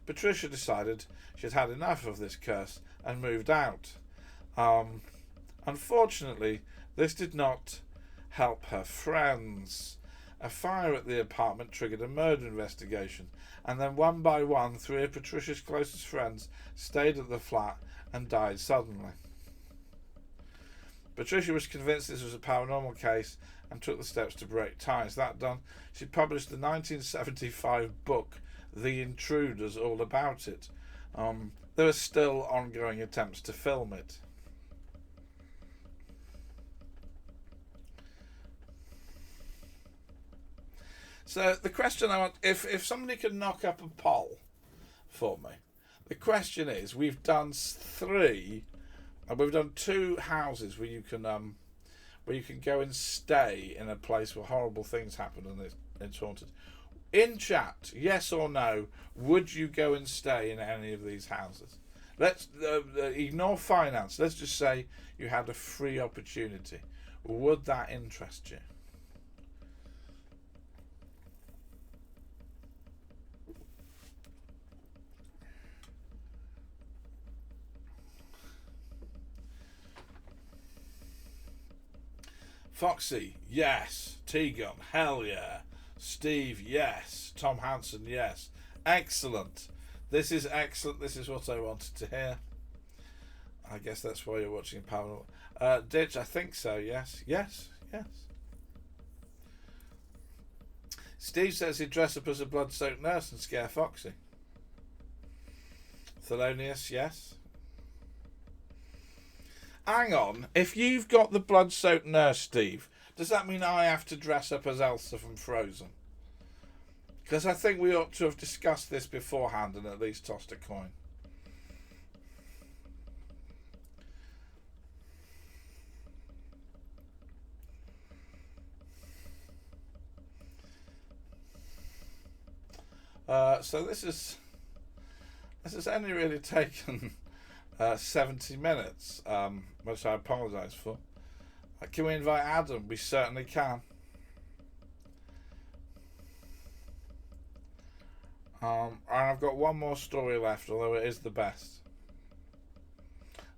Patricia decided she'd had enough of this curse and moved out. Unfortunately, this did not help her friends. A fire at the apartment triggered a murder investigation, and then one by one, 3 of Patricia's closest friends stayed at the flat and died suddenly. Patricia was convinced this was a paranormal case and took the steps to break ties. That done, she published the 1975 book The Intruders, all about it. There are still ongoing attempts to film it. So the question I want, if somebody could knock up a poll for me, the question is, we've done 3, and we've done 2 houses where you can go and stay in a place where horrible things happen and it's haunted. In chat, yes or no, would you go and stay in any of these houses? Let's ignore finance. Let's just say you had a free opportunity. Would that interest you? Foxy, yes. T-Gun, hell yeah. Steve, yes. Tom Hansen, yes. Excellent. This is excellent. This is what I wanted to hear. I guess that's why you're watching Paranormal. Ditch, I think so, yes. Yes, yes. Steve says he'd dress up as a blood-soaked nurse and scare Foxy. Thelonious, yes. Hang on, if you've got the blood-soaked nurse, Steve, does that mean I have to dress up as Elsa from Frozen? Because I think we ought to have discussed this beforehand and at least tossed a coin. So this has only really taken 70 minutes, which I apologise for. Can we invite Adam? We certainly can. And I've got one more story left, although it is the best.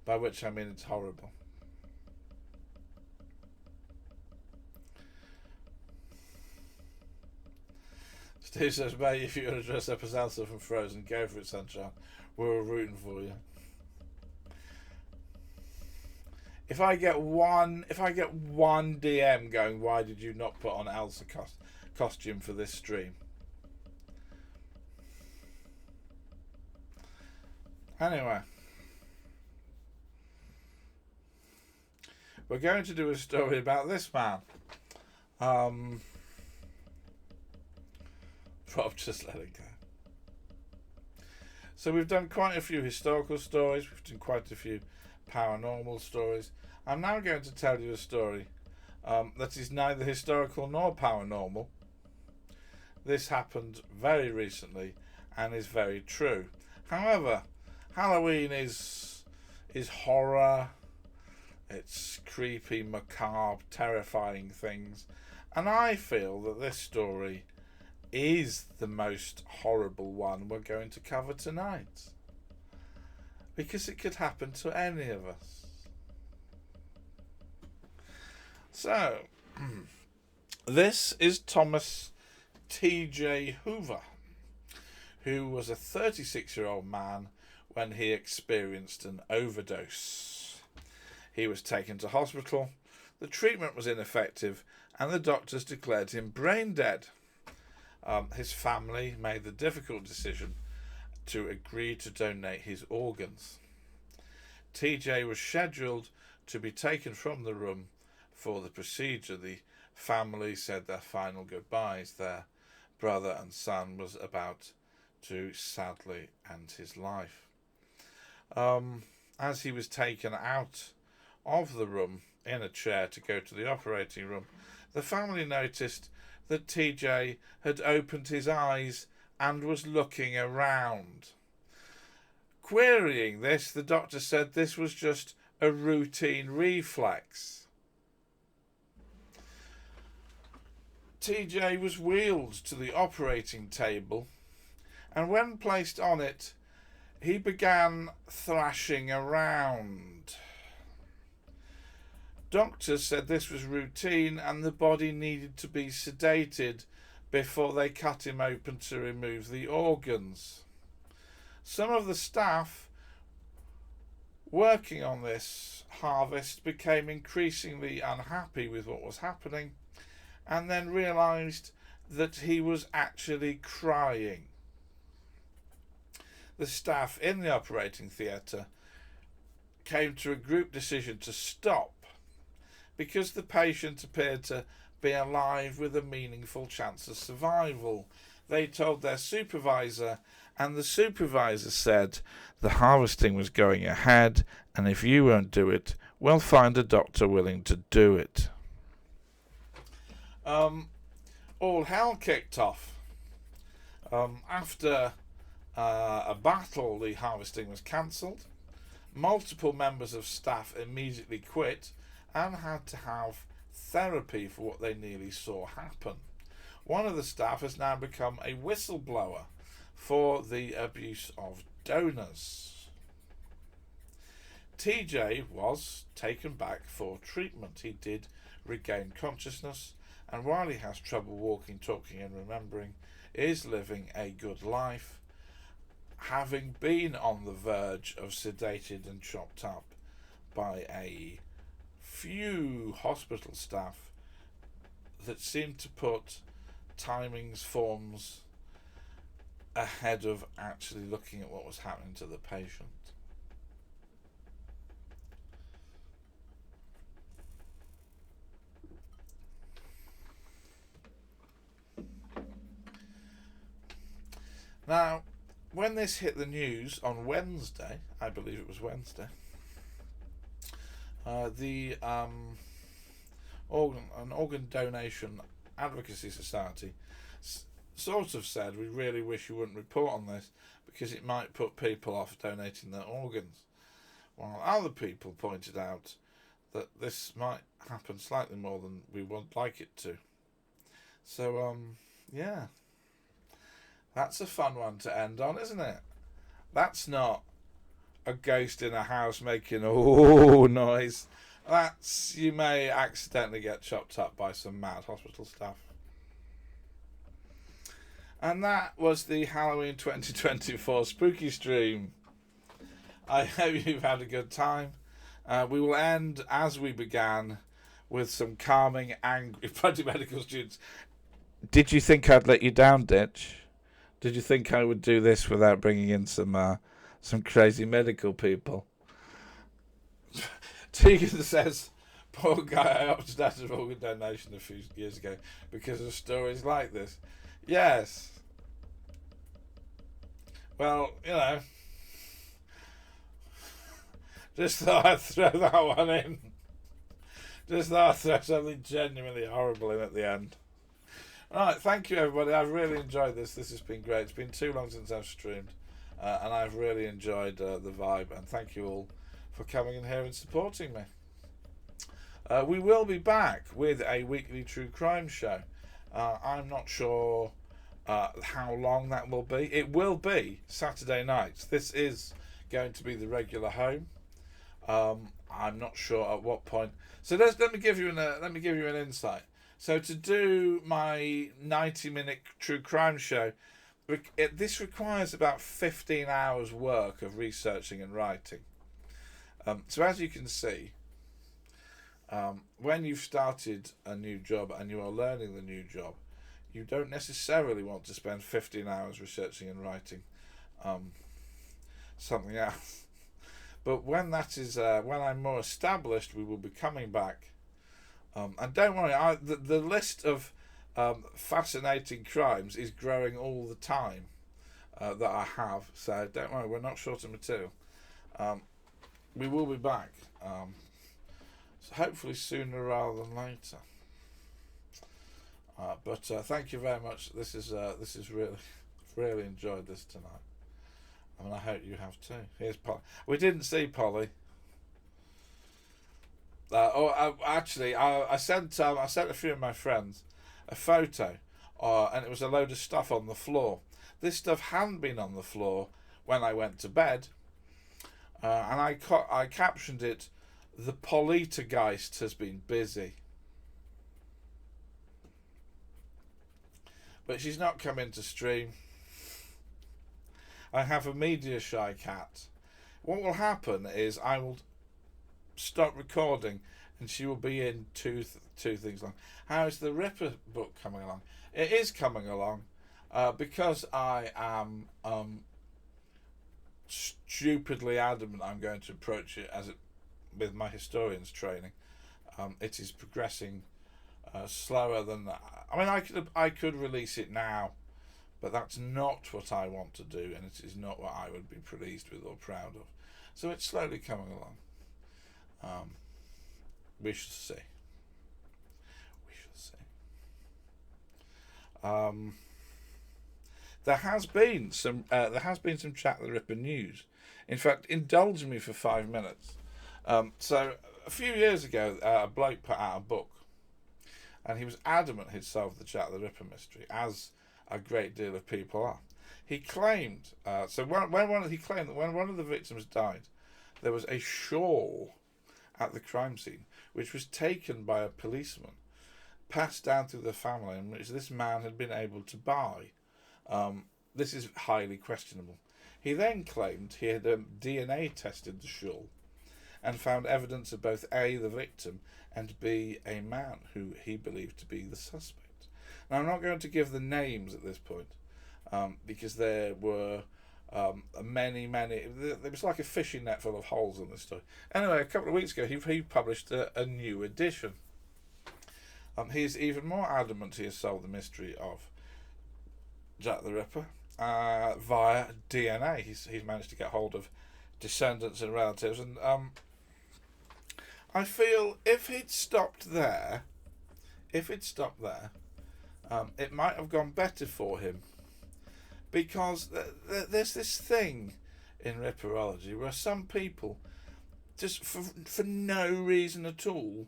By which I mean it's horrible. Steve says, mate, if you're going to dress up as Elsa from Frozen, go for it, sunshine. We're all rooting for you. If I get one DM going, why did you not put on Elsa costume for this stream? Anyway, we're going to do a story about this man. Rob, just let it go. So we've done quite a few historical stories. We've done quite a few paranormal stories. I'm now going to tell you a story that is neither historical nor paranormal. This happened very recently and is very true. However, Halloween is horror. It's creepy, macabre, terrifying things. And I feel that this story is the most horrible one we're going to cover tonight. Because it could happen to any of us. So, this is Thomas T.J. Hoover, who was a 36-year-old man when he experienced an overdose. He was taken to hospital, the treatment was ineffective, and the doctors declared him brain dead. His family made the difficult decision to agree to donate his organs. TJ was scheduled to be taken from the room for the procedure. The family said their final goodbyes. Their brother and son was about to sadly end his life. As he was taken out of the room in a chair to go to the operating room, the family noticed that TJ had opened his eyes and was looking around. Querying this, the doctor said this was just a routine reflex. TJ was wheeled to the operating table, and when placed on it, he began thrashing around. Doctors said this was routine and the body needed to be sedated before they cut him open to remove the organs. Some of the staff working on this harvest became increasingly unhappy with what was happening and then realised that he was actually crying. The staff in the operating theatre came to a group decision to stop because the patient appeared to be alive with a meaningful chance of survival. They told their supervisor, and the supervisor said the harvesting was going ahead, and if you won't do it, we'll find a doctor willing to do it. All hell kicked off. After a battle, the harvesting was cancelled. Multiple members of staff immediately quit and had to have therapy for what they nearly saw happen. One of the staff has now become a whistleblower for the abuse of donors. TJ was taken back for treatment. He did regain consciousness, and while he has trouble walking, talking and remembering, is living a good life, having been on the verge of sedated and chopped up by a few hospital staff that seemed to put timings, forms ahead of actually looking at what was happening to the patient. Now, when this hit the news on Wednesday, I believe it was Wednesday, an organ donation advocacy society sort of said, we really wish you wouldn't report on this because it might put people off donating their organs, while other people pointed out that this might happen slightly more than we would like it to. So, yeah. That's a fun one to end on, isn't it? That's not a ghost in a house making oh noise. That's, you may accidentally get chopped up by some mad hospital staff. And that was the Halloween 2024 spooky stream. I hope you've had a good time. We will end as we began with some calming, angry medical students. Did you think I'd let you down, Ditch? Did you think I would do this without bringing in some crazy medical people? Tegan says, poor guy, I opted out of organ donation a few years ago because of stories like this. Yes. Well, you know, just thought I'd throw that one in. Just thought I'd throw something genuinely horrible in at the end. Alright, thank you everybody. I've really enjoyed this. This has been great. It's been too long since I've streamed. And I've really enjoyed the vibe. And thank you all for coming in here and supporting me. We will be back with a weekly true crime show. I'm not sure how long that will be. It will be Saturday nights. This is going to be the regular home. I'm not sure at what point. So let me give you an insight. So to do my 90-minute true crime show, this requires about 15 hours work of researching and writing. So as you can see, when you've started a new job and you are learning the new job, you don't necessarily want to spend 15 hours researching and writing something else. But when I'm more established, we will be coming back. And don't worry, the list of fascinating crimes is growing all the time that I have. So don't worry, we're not short of material. We will be back. So hopefully sooner rather than later. But thank you very much. This is really enjoyed this tonight. I mean, I hope you have too. Here's Polly. We didn't see Polly. I sent a few of my friends a photo, and it was a load of stuff on the floor. This stuff hadn't been on the floor when I went to bed, and I captioned it, "The Poltergeist has been busy." But she's not come in to stream. I have a media shy cat. What will happen is I will stop recording and she will be in two things long. How is the Ripper book coming along? It is coming along because I am stupidly adamant I'm going to approach it with my historian's training. It is progressing slower than that. I mean, I could release it now, but that's not what I want to do, and it is not what I would be pleased with or proud of. So it's slowly coming along. We shall see. There has been some Jack the Ripper news. In fact, indulge me for 5 minutes. So a few years ago, a bloke put out a book, and he was adamant he'd solved the Jack the Ripper mystery, as a great deal of people are. He claimed he claimed that when one of the victims died, there was a shawl at the crime scene, which was taken by a policeman, passed down through the family, and which this man had been able to buy. This is highly questionable. He then claimed he had DNA tested the shawl and found evidence of both A, the victim, and B, a man who he believed to be the suspect. Now, I'm not going to give the names at this point, because there were many. There was like a fishing net full of holes in this story. Anyway, a couple of weeks ago, he published a new edition. He's even more adamant he has solved the mystery of Jack the Ripper via DNA. He's managed to get hold of descendants and relatives, and I feel if he'd stopped there, it might have gone better for him, because there's this thing in Ripperology where some people just for no reason at all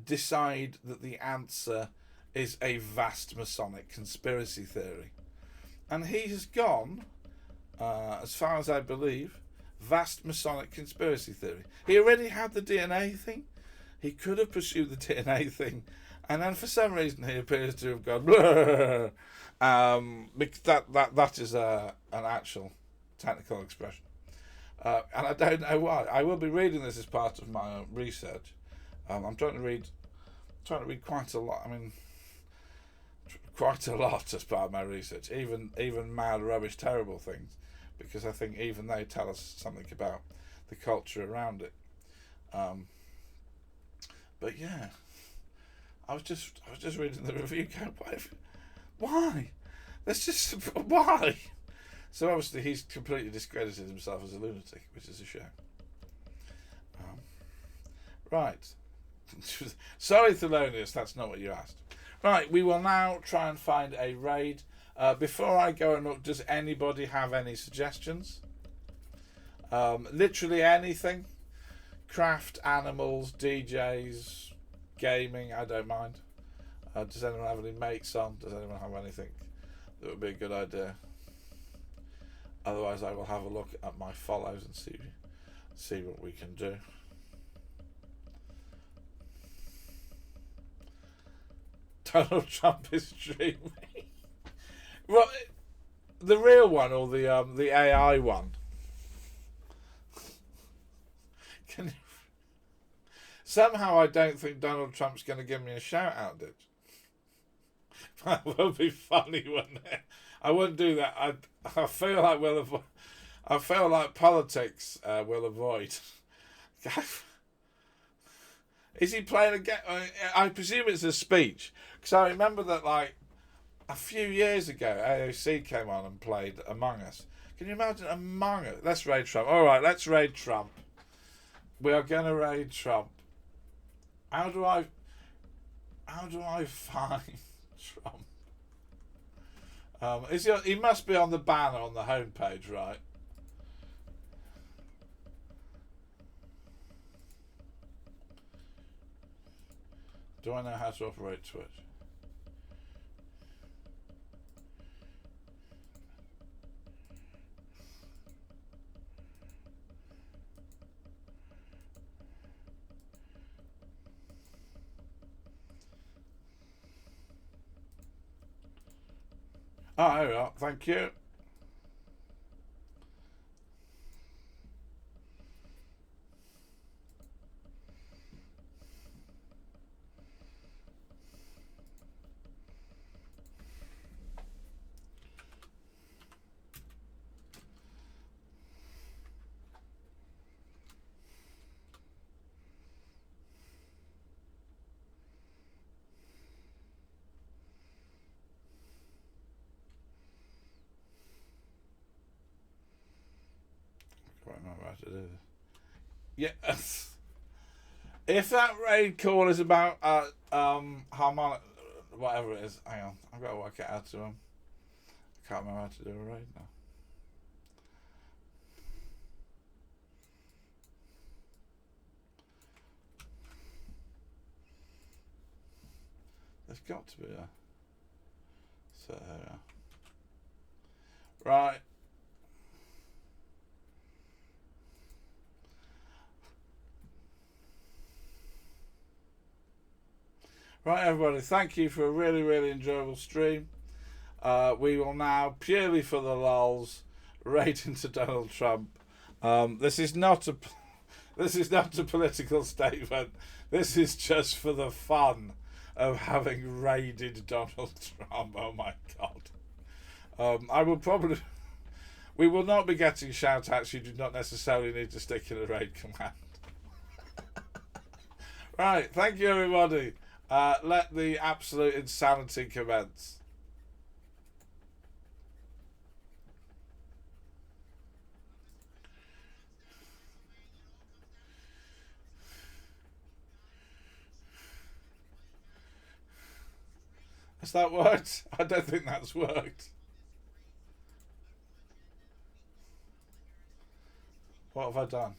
decide that the answer is a vast Masonic conspiracy theory. And he has gone, as far as I believe, vast Masonic conspiracy theory. He already had the DNA thing. He could have pursued the DNA thing, and then for some reason he appears to have gone because that is an actual technical expression, and I don't know why. I will be reading this as part of my research. I'm trying to read quite a lot. I mean, quite a lot as part of my research, even mad, rubbish, terrible things, because I think even they tell us something about the culture around it. But yeah, I was just reading the review going, why? Let's just why? So obviously he's completely discredited himself as a lunatic, which is a shame. Right. Sorry, Thelonious, that's not what you asked. Right, we will now try and find a raid. Before I go and look, does anybody have any suggestions? Literally anything. Craft, animals, DJs, gaming, I don't mind. Does anyone have any mates on? Does anyone have anything that would be a good idea? Otherwise I will have a look at my follows and see what we can do. Donald Trump is streaming. Well, the real one or the AI one? Somehow I don't think Donald Trump's going to give me a shout out, did you? That will be funny, wouldn't it? I wouldn't do that. I feel like I feel like politics will avoid. Is he playing a game? I presume it's a speech, because I remember that like a few years ago, AOC came on and played Among Us. Can you imagine Among Us? Let's raid Trump. All right, let's raid Trump. We are going to raid Trump. How do I find Trump? He must be on the banner on the homepage, right? Do I know how to operate Twitch? Oh, there we are. Thank you. Quite remember how to do this. Yes. If that raid call is about harmonic, whatever it is, hang on, I've got to work it out to him. I can't remember how to do a raid now. There's got to be a set area. Right. Right, everybody, thank you for a really, really enjoyable stream. We will now, purely for the lols, raid into Donald Trump. This is not a political statement. This is just for the fun of having raided Donald Trump. Oh my God. We will not be getting shout outs. You do not necessarily need to stick in a raid command. Right, thank you, everybody. Let the absolute insanity commence. Has that worked? I don't think that's worked. What have I done?